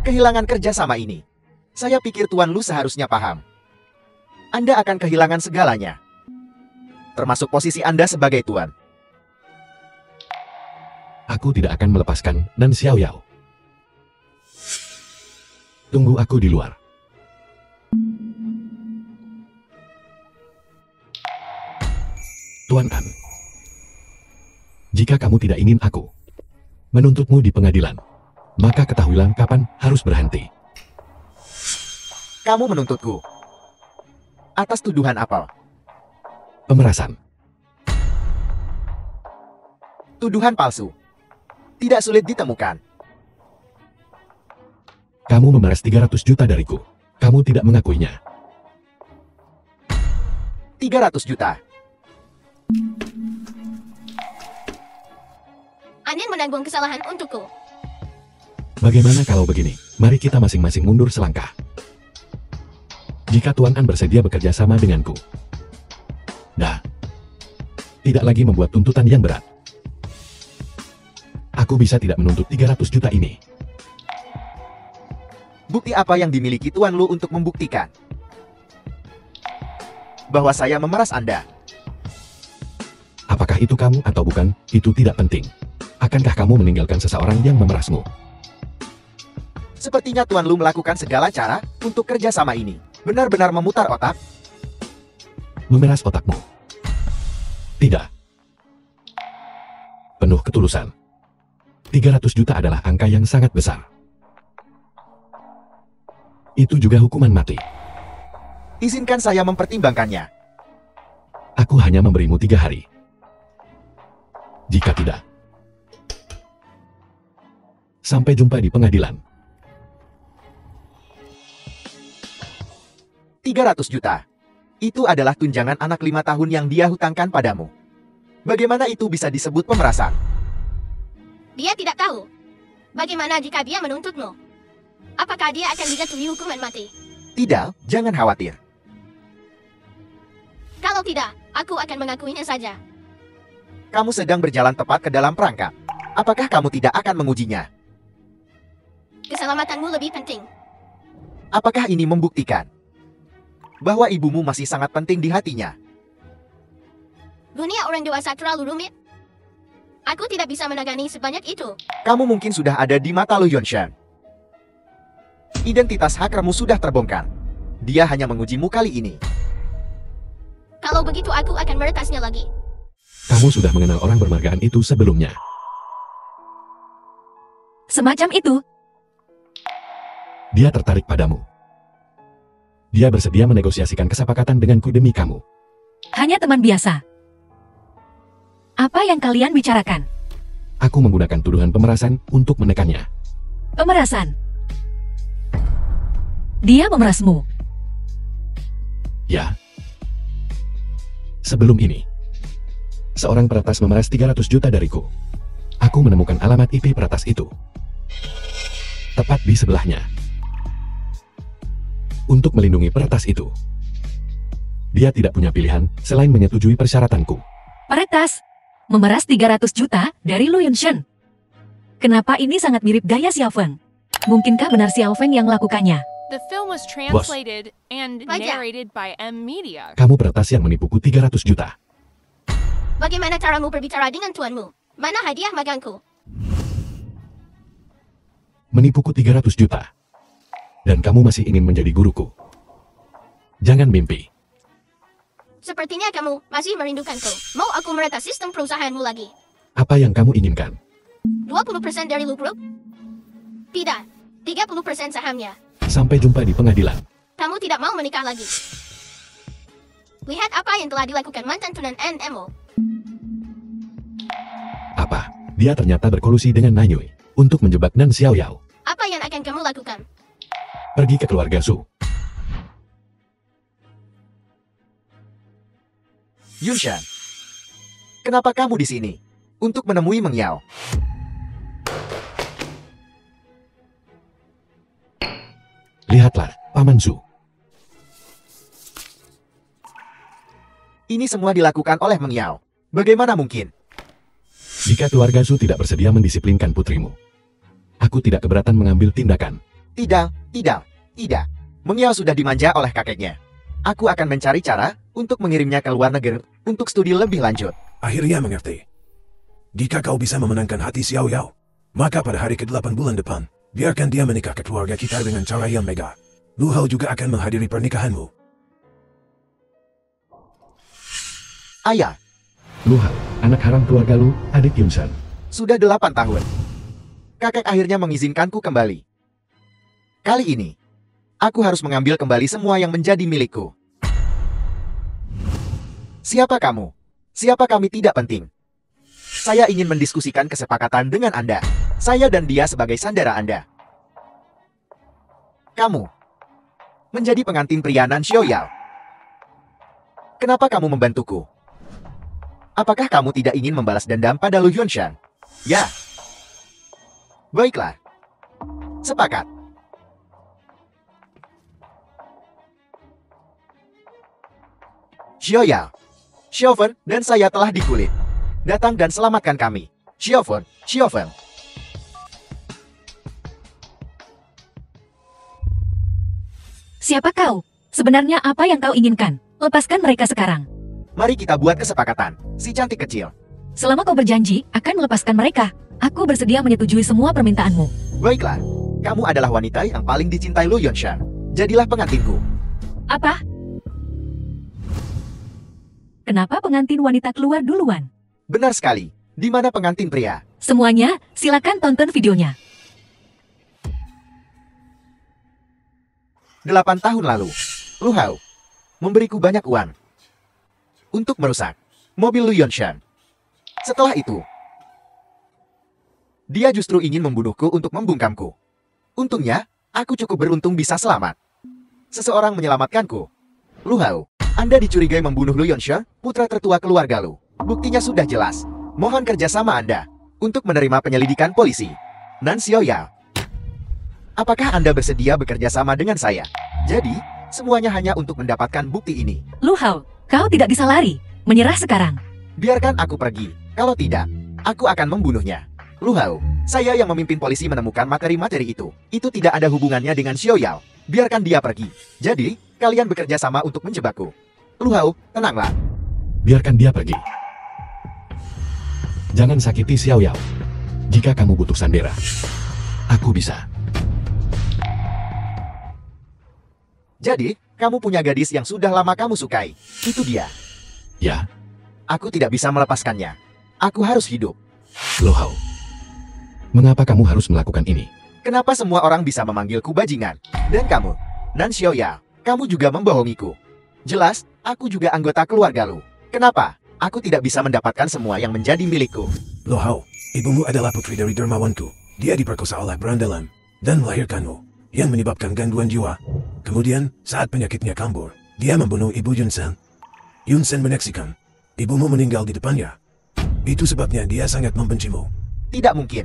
D: Kehilangan kerjasama ini. Saya pikir Tuan Lu seharusnya paham. Anda akan kehilangan segalanya. Termasuk posisi Anda sebagai Tuan.
A: Aku tidak akan melepaskan Nan Xiao Yao. Tunggu aku di luar. Tuan An. Jika kamu tidak ingin aku menuntutmu di pengadilan, maka ketahuilah kapan harus berhenti.
D: Kamu menuntutku. Atas tuduhan apa?
A: Pemerasan.
D: Tuduhan palsu. Tidak sulit ditemukan.
A: Kamu memeras 300 juta dariku. Kamu tidak mengakuinya.
D: 300 juta.
C: Andin menanggung kesalahan untukku.
A: Bagaimana kalau begini? Mari kita masing-masing mundur selangkah. Jika Tuan An bersedia bekerja sama denganku. Dah. Tidak lagi membuat tuntutan yang berat. Aku bisa tidak menuntut 300 juta ini.
D: Bukti apa yang dimiliki Tuan Lu untuk membuktikan bahwa saya memeras Anda?
A: Apakah itu kamu atau bukan, itu tidak penting. Akankah kamu meninggalkan seseorang yang memerasmu?
D: Sepertinya Tuan Lu melakukan segala cara untuk kerjasama ini. Benar-benar memutar otak.
A: Memeras otakmu? Tidak. Penuh ketulusan. 300 juta adalah angka yang sangat besar. Itu juga hukuman mati.
D: Izinkan saya mempertimbangkannya.
A: Aku hanya memberimu 3 hari. Jika tidak, sampai jumpa di pengadilan.
D: 300 juta. Itu adalah tunjangan anak 5 tahun yang dia hutangkan padamu. Bagaimana itu bisa disebut pemerasan?
C: Dia tidak tahu. Bagaimana jika dia menuntutmu? Apakah dia akan dijatuhi hukuman mati?
D: Tidak, jangan khawatir.
C: Kalau tidak, aku akan mengakuinya saja.
D: Kamu sedang berjalan tepat ke dalam perangkap. Apakah kamu tidak akan mengujinya?
C: Keselamatanmu lebih penting.
D: Apakah ini membuktikan bahwa ibumu masih sangat penting di hatinya?
C: Dunia orang dewasa terlalu rumit. Aku tidak bisa menangani sebanyak itu.
D: Kamu mungkin sudah ada di mata Lu Yonshan. Identitas hackermu sudah terbongkar. Dia hanya mengujimu kali ini.
C: Kalau begitu aku akan meretasnya lagi.
A: Kamu sudah mengenal orang bermargaan itu sebelumnya.
B: Semacam itu.
A: Dia tertarik padamu. Dia bersedia menegosiasikan kesepakatan denganku demi kamu.
B: Hanya teman biasa. Apa yang kalian bicarakan?
A: Aku menggunakan tuduhan pemerasan untuk menekannya.
B: Pemerasan. Dia memerasmu.
A: Ya. Sebelum ini, seorang peretas memeras 300 juta dariku. Aku menemukan alamat IP peretas itu. Tepat di sebelahnya. Untuk melindungi peretas itu, dia tidak punya pilihan selain menyetujui persyaratanku.
B: Peretas. Memeras 300 juta dari Lu Yunshen. Kenapa ini sangat mirip gaya Xiao Feng? Mungkinkah benar Xiao Feng yang melakukannya?
F: The film was translated and
C: Raja.
F: narrated by M Media.
A: Kamu peretas yang menipuku 300 juta.
C: Bagaimana caramu berbicara dengan tuanmu? Mana hadiah magangku?
A: Menipuku 300 juta. Dan kamu masih ingin menjadi guruku. Jangan mimpi.
C: Sepertinya kamu masih merindukanku. Mau aku meretas sistem perusahaanmu lagi?
A: Apa yang kamu inginkan?
C: 20% dari Lu Group? Tidak. 30% sahamnya.
A: Sampai jumpa di pengadilan.
C: Kamu tidak mau menikah lagi. Lihat apa yang telah dilakukan mantan tunan NMO.
A: Apa? Dia ternyata berkolusi dengan Nanyue untuk menjebak Nan Xiaoyao.
C: Apa yang akan kamu lakukan?
A: Pergi ke keluarga Su.
D: Yunshan, kenapa kamu di sini? Untuk menemui Meng Yao.
A: Lihatlah, Paman Su.
D: Ini semua dilakukan oleh Meng Yao. Bagaimana mungkin?
A: Jika keluarga Su tidak bersedia mendisiplinkan putrimu, aku tidak keberatan mengambil tindakan.
D: Tidak. Meng Yao sudah dimanja oleh kakeknya. Aku akan mencari cara untuk mengirimnya ke luar negeri untuk studi lebih lanjut.
E: Akhirnya mengerti. Jika kau bisa memenangkan hati Xiao Yao, maka pada hari ke-8 bulan depan, biarkan dia menikah ke keluarga kita dengan cara yang mega. Lu Hao juga akan menghadiri pernikahanmu.
D: Ayah,
A: Lu Hao, anak haram keluarga Lu, adik Yunshan.
D: sudah 8 tahun. Kakek akhirnya mengizinkanku kembali. Kali ini, aku harus mengambil kembali semua yang menjadi milikku. Siapa kamu? Siapa kami tidak penting. Saya ingin mendiskusikan kesepakatan dengan Anda. Saya dan dia sebagai sandera Anda. Kamu menjadi pengantin pria Nan Xiaoyao. Kenapa kamu membantuku? Apakah kamu tidak ingin membalas dendam pada Lu Yunshan? Ya. Baiklah. Sepakat. Xiaoyao, Xiaofeng dan saya telah dikulit. Datang dan selamatkan kami. Xiaofeng.
B: Siapa kau? Sebenarnya apa yang kau inginkan? Lepaskan mereka sekarang.
D: Mari kita buat kesepakatan. Si cantik kecil.
B: Selama kau berjanji akan melepaskan mereka, aku bersedia menyetujui semua permintaanmu.
D: Baiklah. Kamu adalah wanita yang paling dicintai Lu Yunshan. Jadilah pengantinku.
B: Apa? Kenapa pengantin wanita keluar duluan?
D: Benar sekali. Di mana pengantin pria?
B: Semuanya, silakan tonton videonya.
D: 8 tahun lalu, Lu Hao memberiku banyak uang untuk merusak mobil Lu Yunshan. Setelah itu, dia justru ingin membunuhku untuk membungkamku. Untungnya, aku cukup beruntung bisa selamat. Seseorang menyelamatkanku. Lu Hao, Anda dicurigai membunuh Lu Yunshan, putra tertua keluarga Lu. Buktinya sudah jelas. Mohon kerjasama Anda untuk menerima penyelidikan polisi. Nan Xiaoyao, apakah Anda bersedia bekerja sama dengan saya? Jadi, semuanya hanya untuk mendapatkan bukti ini.
B: Lu Hao, kau tidak bisa lari. Menyerah sekarang.
D: Biarkan aku pergi. Kalau tidak, aku akan membunuhnya. Lu Hao, saya yang memimpin polisi menemukan materi-materi itu. Itu tidak ada hubungannya dengan Xiaoyao. Biarkan dia pergi. Jadi, kalian bekerja sama untuk menjebakku. Lu Hao, tenanglah.
A: Biarkan dia pergi. Jangan sakiti Xiaoyao. Jika kamu butuh sandera, aku bisa.
D: Jadi, kamu punya gadis yang sudah lama kamu sukai. Itu dia.
A: Ya,
D: Aku tidak bisa melepaskannya. Aku harus hidup.
A: Lu Hao. Mengapa kamu harus melakukan ini?
D: Kenapa semua orang bisa memanggilku bajingan? Dan kamu, Nan Xiaoyao, kamu juga membohongiku. Jelas, aku juga anggota keluarga Lu. Kenapa? Aku tidak bisa mendapatkan semua yang menjadi milikku.
E: Lohau, ibumu adalah putri dari dermawanku. Dia diperkosa oleh Brandalan dan melahirkanmu, yang menyebabkan gangguan jiwa. Kemudian, saat penyakitnya kambuh, dia membunuh ibu Yunsen. Yunsen menyaksikan ibumu meninggal di depannya. Itu sebabnya dia sangat membencimu.
D: Tidak mungkin.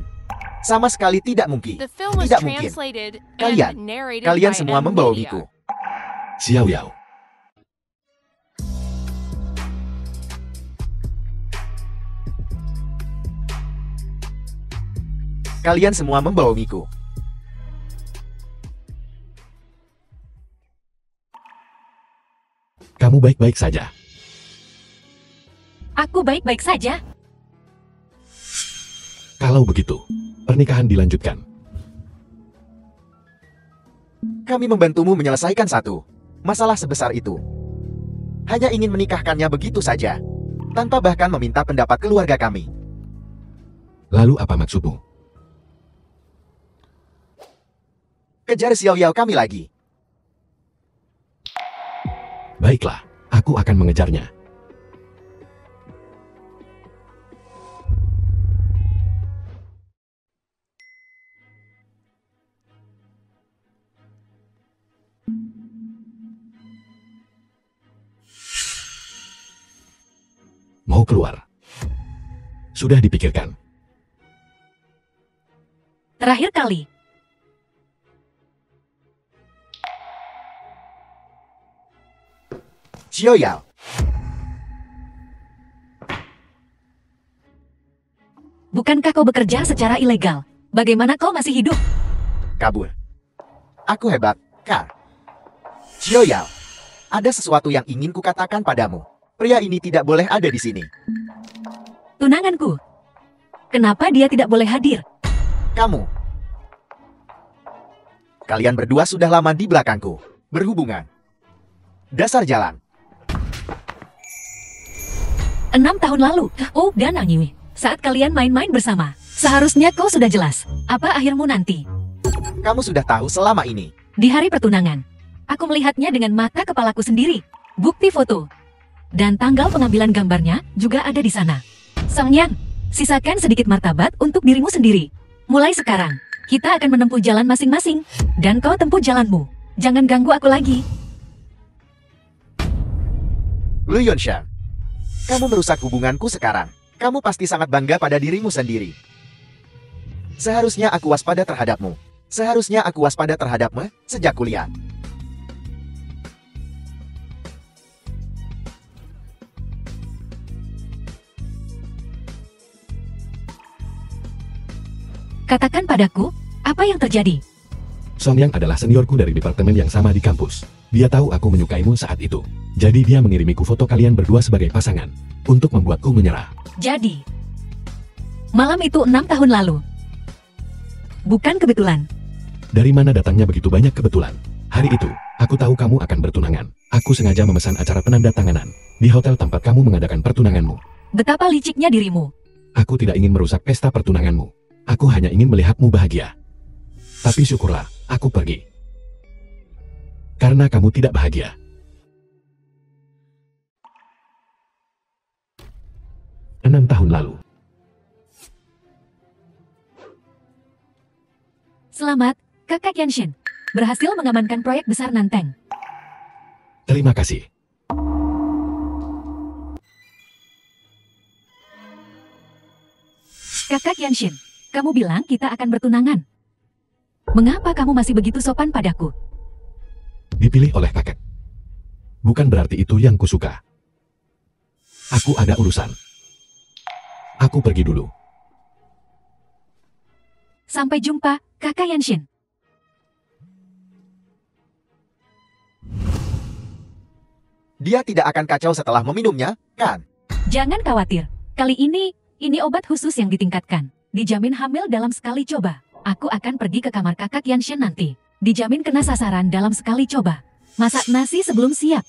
D: Sama sekali tidak mungkin.
F: The film was
D: Tidak mungkin.
F: translated
D: Kalian,
F: and narrated
D: kalian
F: by
D: semua
F: M
D: membohongiku.
F: Media.
A: Xiao Yao.
D: Kalian semua membohongiku.
A: Kamu baik-baik saja.
B: Aku baik-baik saja.
A: Kalau begitu, pernikahan dilanjutkan.
D: Kami membantumu menyelesaikan satu masalah sebesar itu. Hanya ingin menikahkannya begitu saja, tanpa bahkan meminta pendapat keluarga kami.
A: Lalu apa maksudmu?
D: Kejar Xiao Yao kami lagi.
A: Baiklah, aku akan mengejarnya. Mau keluar? Sudah dipikirkan.
B: Terakhir kali.
D: Xiao Yao,
B: Bukankah kau bekerja secara ilegal? Bagaimana kau masih hidup?
D: kabur. Aku hebat, Kar. Xiao Yao, ada sesuatu yang ingin kukatakan padamu. Pria ini tidak boleh ada di sini.
B: Tunanganku. Kenapa dia tidak boleh hadir?
D: Kamu. Kalian berdua sudah lama di belakangku. Berhubungan. Dasar jalan.
B: 6 tahun lalu. Oh, dan Angiwi. Saat kalian main-main bersama. Seharusnya kau sudah jelas. Apa akhirmu nanti?
D: Kamu sudah tahu selama ini.
B: Di hari pertunangan. Aku melihatnya dengan mata kepalaku sendiri. Bukti foto. Dan tanggal pengambilan gambarnya juga ada di sana. Song Yang, sisakan sedikit martabat untuk dirimu sendiri. Mulai sekarang, kita akan menempuh jalan masing-masing. Dan kau tempuh jalanmu. Jangan ganggu aku lagi.
D: Lu Yonsha, kamu merusak hubunganku sekarang. Kamu pasti sangat bangga pada dirimu sendiri. Seharusnya aku waspada terhadapmu. Seharusnya aku waspada terhadapmu sejak kuliah.
B: Katakan padaku, apa yang terjadi?
A: Song Yang adalah seniorku dari departemen yang sama di kampus. Dia tahu aku menyukaimu saat itu. Jadi dia mengirimiku foto kalian berdua sebagai pasangan. Untuk membuatku menyerah.
B: Jadi, malam itu 6 tahun lalu. Bukan kebetulan.
A: Dari mana datangnya begitu banyak kebetulan? Hari itu, aku tahu kamu akan bertunangan. Aku sengaja memesan acara penanda tanganan. Di hotel tempat kamu mengadakan pertunanganmu.
B: Betapa liciknya dirimu.
A: Aku tidak ingin merusak pesta pertunanganmu. Aku hanya ingin melihatmu bahagia. Tapi syukurlah, aku pergi. Karena kamu tidak bahagia. Enam tahun lalu.
B: Selamat, Kakak Yanshin. Berhasil mengamankan proyek besar Nanteng.
A: Terima kasih.
B: Kakak Yanshin, kamu bilang kita akan bertunangan. Mengapa kamu masih begitu sopan padaku?
A: Dipilih oleh kakek. Bukan berarti itu yang kusuka. Aku ada urusan. Aku pergi dulu.
B: Sampai jumpa, Kakak Yanshin.
D: Dia tidak akan kacau setelah meminumnya, kan?
B: Jangan khawatir. Kali ini obat khusus yang ditingkatkan. Dijamin hamil dalam sekali coba. Aku akan pergi ke kamar Kakak Yanshin nanti. Dijamin kena sasaran dalam sekali coba. Masak nasi sebelum siap.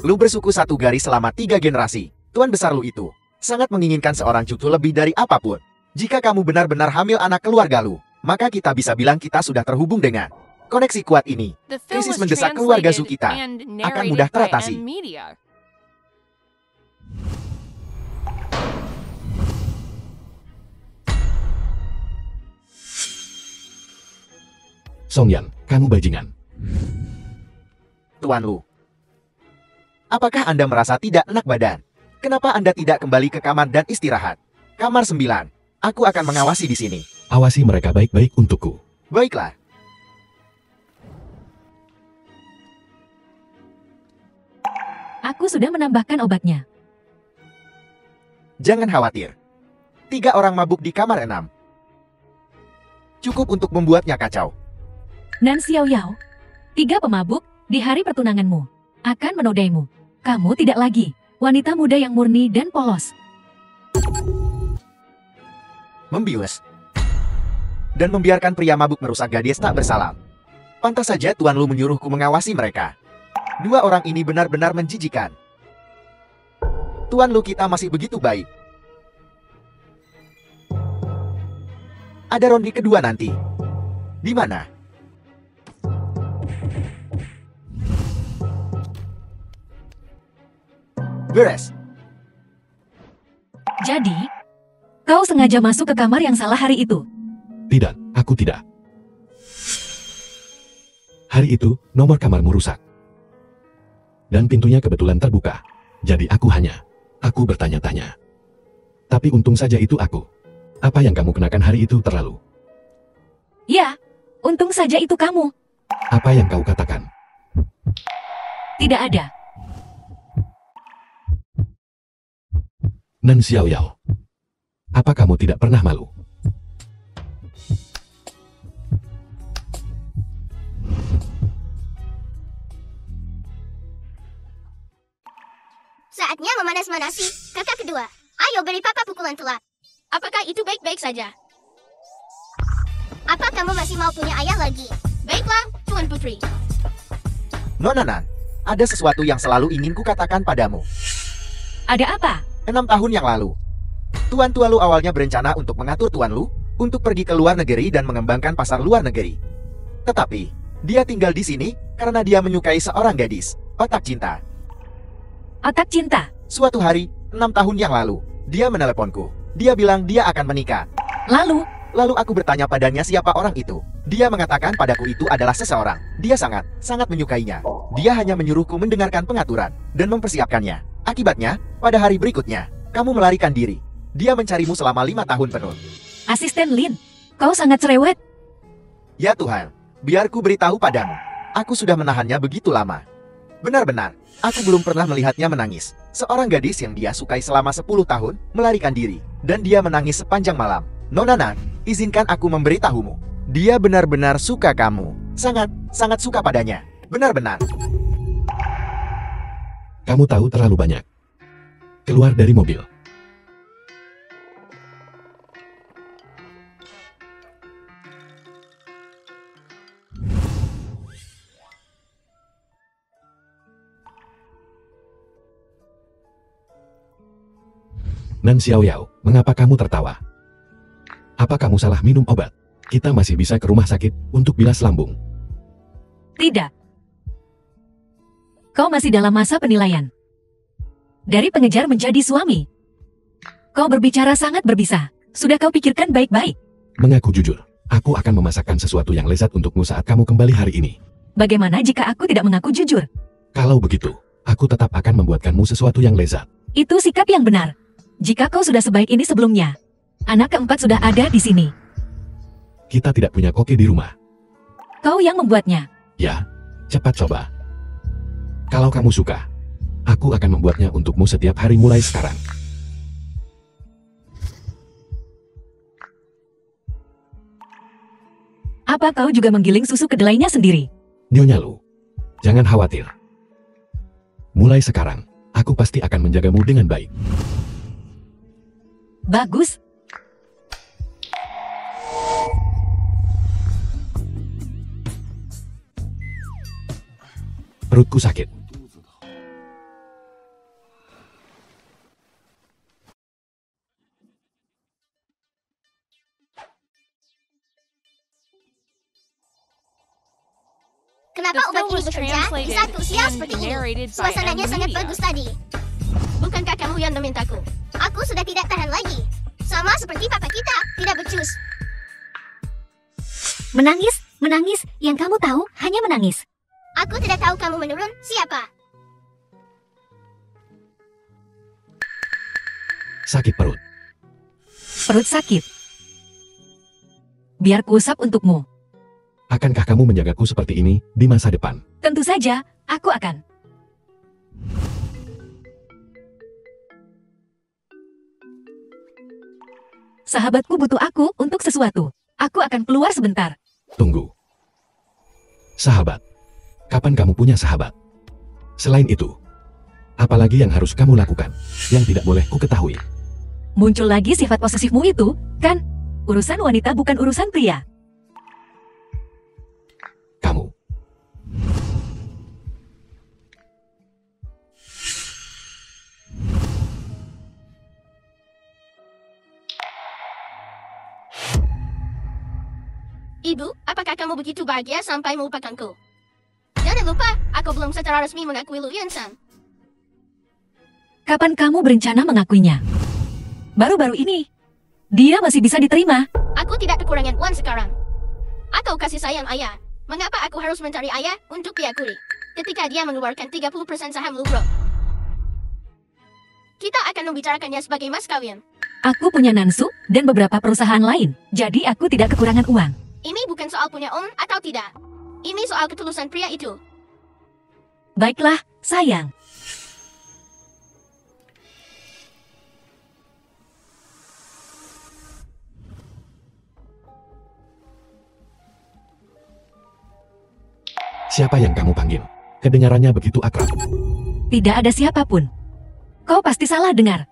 D: Lu bersuku satu garis selama 3 generasi. Tuan besar lu itu sangat menginginkan seorang cucu lebih dari apapun. Jika kamu benar-benar hamil anak keluarga lu, maka kita bisa bilang kita sudah terhubung dengan koneksi kuat ini.
F: The film
D: Krisis
F: was
D: mendesak keluarga Su
F: translated
D: kita
F: and
D: akan
F: narrated
D: mudah
F: by
D: teratasi.
F: M Media.
A: Songyan, kamu bajingan.
D: Tuan Lu. Apakah Anda merasa tidak enak badan? Kenapa Anda tidak kembali ke kamar dan istirahat? Kamar 9. Aku akan mengawasi di sini.
A: Awasi mereka baik-baik untukku.
D: Baiklah.
B: Aku sudah menambahkan obatnya.
D: Jangan khawatir. 3 orang mabuk di kamar 6. Cukup untuk membuatnya kacau.
B: Nan Xiao Yao, 3 pemabuk di hari pertunanganmu akan menodaimu. Kamu tidak lagi wanita muda yang murni dan polos.
D: Membius. Dan membiarkan pria mabuk merusak gadis tak bersalah. Pantas saja Tuan Lu menyuruhku mengawasi mereka. 2 orang ini benar-benar menjijikan. Tuan Lu kita masih begitu baik. Ada ronde kedua nanti. Di mana? Beres.
B: Jadi, kau sengaja masuk ke kamar yang salah hari itu.
A: Tidak, aku tidak. Hari itu, nomor kamarmu rusak. Dan pintunya kebetulan terbuka. Jadi aku bertanya-tanya. Tapi untung saja itu aku. Apa yang kamu kenakan hari itu terlalu.
B: Ya, untung saja itu kamu.
A: Apa yang kau katakan?
B: Tidak ada.
A: Nan Xiao Yao. Apa kamu tidak pernah malu?
C: Saatnya memanas-manasi kakak kedua. Ayo beri papa pukulan telak.
G: Apakah itu baik-baik saja?
C: Apa kamu masih mau punya ayah lagi?
G: Baiklah, Tuan Putri.
D: Nona Nan, ada sesuatu yang selalu ingin kukatakan padamu.
B: Ada apa?
D: 6 tahun yang lalu, Tuan Tua Lu awalnya berencana untuk mengatur Tuan Lu untuk pergi ke luar negeri dan mengembangkan pasar luar negeri. Tetapi, dia tinggal di sini karena dia menyukai seorang gadis, otak cinta.
B: Otak cinta.
D: Suatu hari, 6 tahun yang lalu, dia meneleponku. Dia bilang dia akan menikah.
B: Lalu
D: aku bertanya padanya siapa orang itu. Dia mengatakan padaku itu adalah seseorang. Dia sangat menyukainya. Dia hanya menyuruhku mendengarkan pengaturan dan mempersiapkannya. Akibatnya, pada hari berikutnya, kamu melarikan diri. Dia mencarimu selama 5 tahun penuh.
B: Asisten Lin, kau sangat cerewet.
D: Ya Tuhan, biar ku beritahu padamu. Aku sudah menahannya begitu lama. Benar-benar, aku belum pernah melihatnya menangis. Seorang gadis yang dia sukai selama 10 tahun, melarikan diri. Dan dia menangis sepanjang malam. Nona Nan, izinkan aku memberitahumu. Dia benar-benar suka kamu. Sangat suka padanya. Benar-benar.
A: Kamu tahu terlalu banyak. Keluar dari mobil. Nan Xiao Yao, mengapa kamu tertawa? Apa kamu salah minum obat? Kita masih bisa ke rumah sakit untuk bilas lambung.
B: Tidak. Kau masih dalam masa penilaian. Dari pengejar menjadi suami. Kau berbicara sangat berbisa. Sudah kau pikirkan baik-baik.
A: Mengaku jujur, aku akan memasakkan sesuatu yang lezat untukmu saat kamu kembali hari ini.
B: Bagaimana jika aku tidak mengaku jujur?
A: Kalau begitu, aku tetap akan membuatkanmu sesuatu yang lezat.
B: Itu sikap yang benar. Jika kau sudah sebaik ini sebelumnya, anak keempat sudah ada di sini.
A: Kita tidak punya koki di rumah.
B: Kau yang membuatnya.
A: Ya, cepat coba. Kalau kamu suka, aku akan membuatnya untukmu setiap hari mulai sekarang.
B: Apa kau juga menggiling susu kedelainya sendiri?
A: Nyonya Lu, jangan khawatir. Mulai sekarang, aku pasti akan menjagamu dengan baik.
B: Bagus.
A: Perutku sakit.
C: Kenapa
F: The
C: obat
F: film
C: ini
F: was
C: bekerja di
F: translated
C: saat usia
F: and
C: seperti ini?
F: narrated by
C: Suasananya sangat
F: Media.
C: bagus tadi.
G: Bukankah kamu yang memintaku?
C: Aku sudah tidak tahan lagi. Sama seperti papa kita, tidak becus.
B: Menangis? Menangis, yang kamu tahu hanya menangis.
C: Aku tidak tahu kamu menurun siapa.
A: Sakit perut.
B: Perut sakit. Biar kuusap untukmu.
A: Akankah kamu menjagaku seperti ini di masa depan?
B: Tentu saja, aku akan. Sahabatku butuh aku untuk sesuatu. Aku akan keluar sebentar.
A: Tunggu. Sahabat. Kapan kamu punya sahabat? Selain itu, apalagi yang harus kamu lakukan, yang tidak boleh ku ketahui?
B: Muncul lagi sifat posesifmu itu, kan? Urusan wanita bukan urusan pria.
A: Kamu.
C: Ibu, apakah kamu begitu bahagia sampai melupakanku? Jangan lupa, aku belum secara resmi mengakui Lu Yunshan.
B: Kapan kamu berencana mengakuinya? Baru-baru ini. Dia masih bisa diterima.
C: Aku tidak kekurangan uang sekarang. Atau kasih sayang ayah. Mengapa aku harus mencari ayah untuk diakui? Ketika dia mengeluarkan 30% saham Lugro. Kita akan membicarakannya sebagai mas kawin.
B: Aku punya Nansu dan beberapa perusahaan lain. Jadi aku tidak kekurangan uang.
C: Ini bukan soal punya om atau tidak. Ini soal ketulusan pria itu.
B: Baiklah, sayang.
A: Siapa yang kamu panggil? Kedengarannya begitu akrab.
B: Tidak ada siapapun. Kau pasti salah dengar.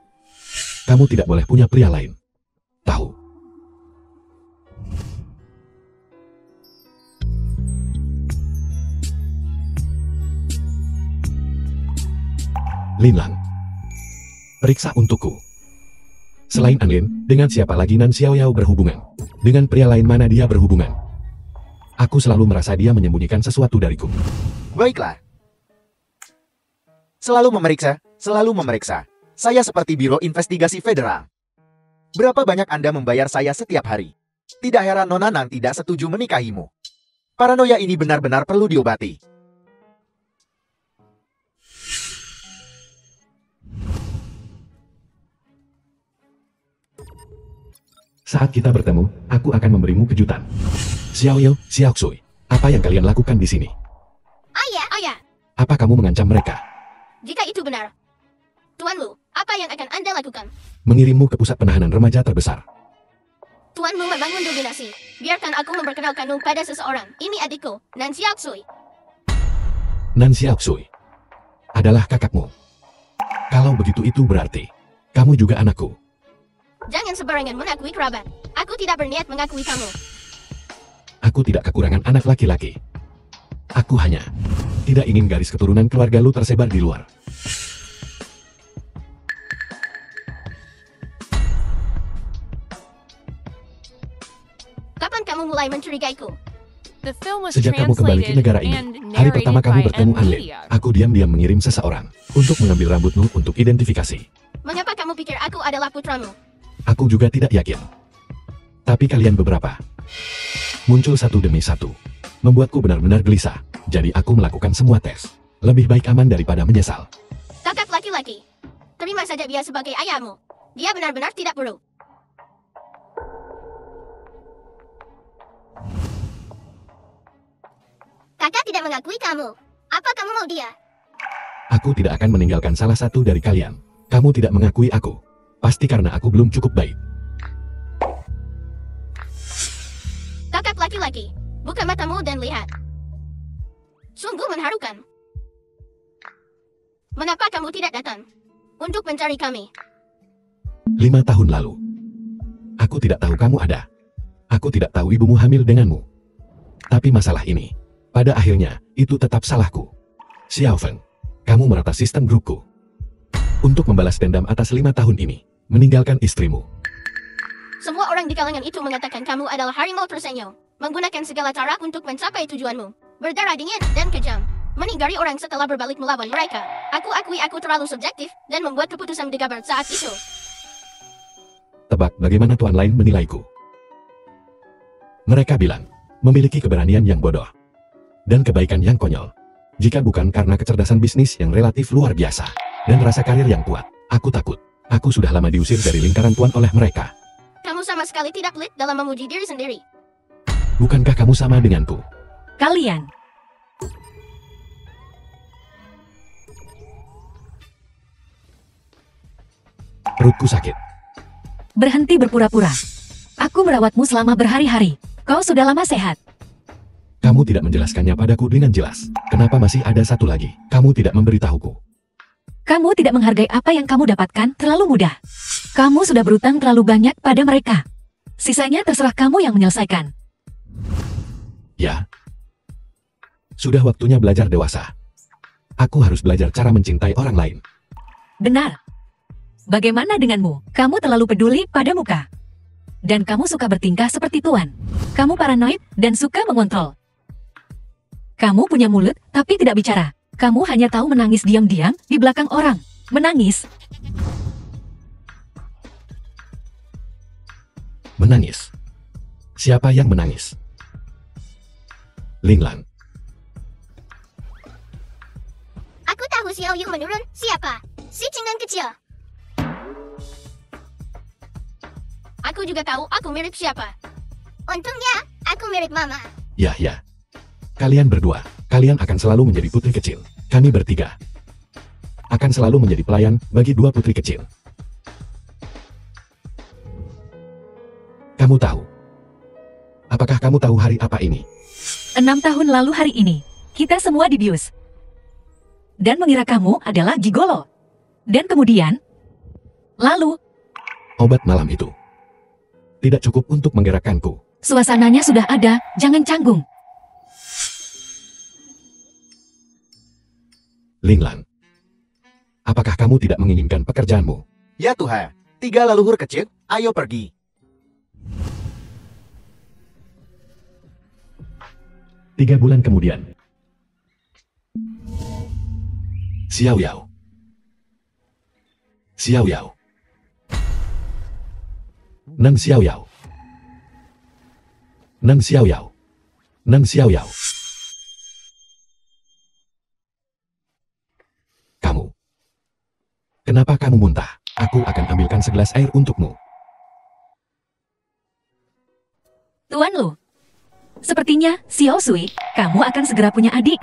A: Kamu tidak boleh punya pria lain. Tahu? Linlang. Periksa untukku. Selain Anlin, dengan siapa lagi Nan Xiaoyao berhubungan? Dengan pria lain mana dia berhubungan? Aku selalu merasa dia menyembunyikan sesuatu dariku.
D: Baiklah. Selalu memeriksa. Saya seperti Biro Investigasi Federal. Berapa banyak Anda membayar saya setiap hari? Tidak heran Nona Nang tidak setuju menikahimu. Paranoia ini benar-benar perlu diobati.
A: Saat kita bertemu, aku akan memberimu kejutan. Xiaoyao, Xiaoxui, apa yang kalian lakukan di sini?
C: Ayah,
A: Apa kamu mengancam mereka?
C: jika itu benar. Tuan Lu, apa yang akan Anda lakukan?
A: Mengirimmu ke pusat penahanan remaja terbesar.
C: Tuan Lu membangun dominasi. Biarkan aku memperkenalkanmu pada seseorang. Ini adikku, Nan Xiaoxui.
A: Nan Xiaoxui adalah kakakmu. Kalau begitu itu berarti kamu juga anakku.
C: Jangan sembarangan mengakui kerabat. Aku tidak berniat mengakui kamu.
A: Aku tidak kekurangan anak laki-laki. Aku hanya tidak ingin garis keturunan keluarga lu tersebar di luar.
C: Kapan kamu mulai mencurigaiku?
F: The film was
A: Sejak kamu kembali ke
F: translated
A: negara ini,
F: and
A: hari pertama
F: narrated
A: kamu
F: by
A: bertemu
F: M.
A: Anlin,
F: Media.
A: aku diam-diam mengirim seseorang untuk mengambil rambutmu untuk identifikasi.
C: Mengapa kamu pikir aku adalah putramu?
A: Aku juga tidak yakin. Tapi kalian beberapa muncul satu demi satu, membuatku benar-benar gelisah. Jadi aku melakukan semua tes. Lebih baik aman daripada menyesal.
C: Kakak laki-laki. Terima saja dia sebagai ayahmu. Dia benar-benar tidak buruk. Kakak tidak mengakui kamu. Apa kamu mau dia?
A: Aku tidak akan meninggalkan salah satu dari kalian. Kamu tidak mengakui aku. Pasti karena aku belum cukup baik.
C: Kakak laki-laki. Buka matamu dan lihat. Sungguh mengharukan. Mengapa kamu tidak datang? Untuk mencari kami.
A: 5 tahun lalu. Aku tidak tahu kamu ada. Aku tidak tahu ibumu hamil denganmu. Tapi masalah ini, pada akhirnya, itu tetap salahku. Xiao Feng, kamu meretas sistem grupku. Untuk membalas dendam atas 5 tahun ini, meninggalkan istrimu.
C: Semua orang di kalangan itu mengatakan kamu adalah harimau tersenyum. Menggunakan segala cara untuk mencapai tujuanmu. Berdarah dingin dan kejam. Meninggali orang setelah berbalik melawan mereka. Aku akui aku terlalu subjektif dan membuat keputusan gegabah saat itu.
A: Tebak bagaimana tuan lain menilaiku. Mereka bilang, memiliki keberanian yang bodoh, dan kebaikan yang konyol. Jika bukan karena kecerdasan bisnis yang relatif luar biasa, dan rasa karir yang kuat, aku takut. Aku sudah lama diusir dari lingkaran tuan oleh mereka.
C: Kamu sama sekali tidak pelit dalam memuji diri sendiri.
A: Bukankah kamu sama denganku?
B: Kalian.
A: Perutku sakit.
B: Berhenti berpura-pura. Aku merawatmu selama berhari-hari. Kau sudah lama sehat.
A: Kamu tidak menjelaskannya padaku dengan jelas. Kenapa masih ada satu lagi? Kamu tidak memberitahuku.
B: Kamu tidak menghargai apa yang kamu dapatkan terlalu mudah. Kamu sudah berutang terlalu banyak pada mereka. Sisanya terserah kamu yang menyelesaikan.
A: Ya. Sudah waktunya belajar dewasa. Aku harus belajar cara mencintai orang lain.
B: Benar. Bagaimana denganmu? Kamu terlalu peduli pada muka. Dan kamu suka bertingkah seperti tuan. Kamu paranoid dan suka mengontrol. Kamu punya mulut tapi tidak bicara. Kamu hanya tahu menangis diam-diam di belakang orang. Menangis.
A: Menangis. Siapa yang menangis? Linglan.
G: Aku tahu Xiao Yu menurun. Siapa? Si Cinggan kecil.
C: Aku juga tahu aku mirip siapa.
G: Untungnya, aku mirip Mama.
A: Ya. Kalian berdua, kalian akan selalu menjadi putri kecil. Kami bertiga akan selalu menjadi pelayan bagi dua putri kecil. Kamu tahu? Apakah kamu tahu hari apa ini?
B: 6 tahun lalu hari ini, kita semua dibius. Dan mengira kamu adalah gigolo. Dan kemudian, lalu,
A: Obat malam itu tidak cukup untuk menggerakkanku.
B: suasananya sudah ada, jangan canggung.
A: Linglan, apakah kamu tidak menginginkan pekerjaanmu?
D: Ya Tuhan, 3 leluhur kecil, ayo pergi.
A: Tiga bulan kemudian. Xiao Yao. Xiao Yao. Nang Xiao Yao. Nang Xiao Yao. Nang Xiao Yao. Kamu. Kenapa kamu muntah? Aku akan ambilkan segelas air untukmu.
B: Tuan Lu. Sepertinya, Xiao Sui, kamu akan segera punya adik.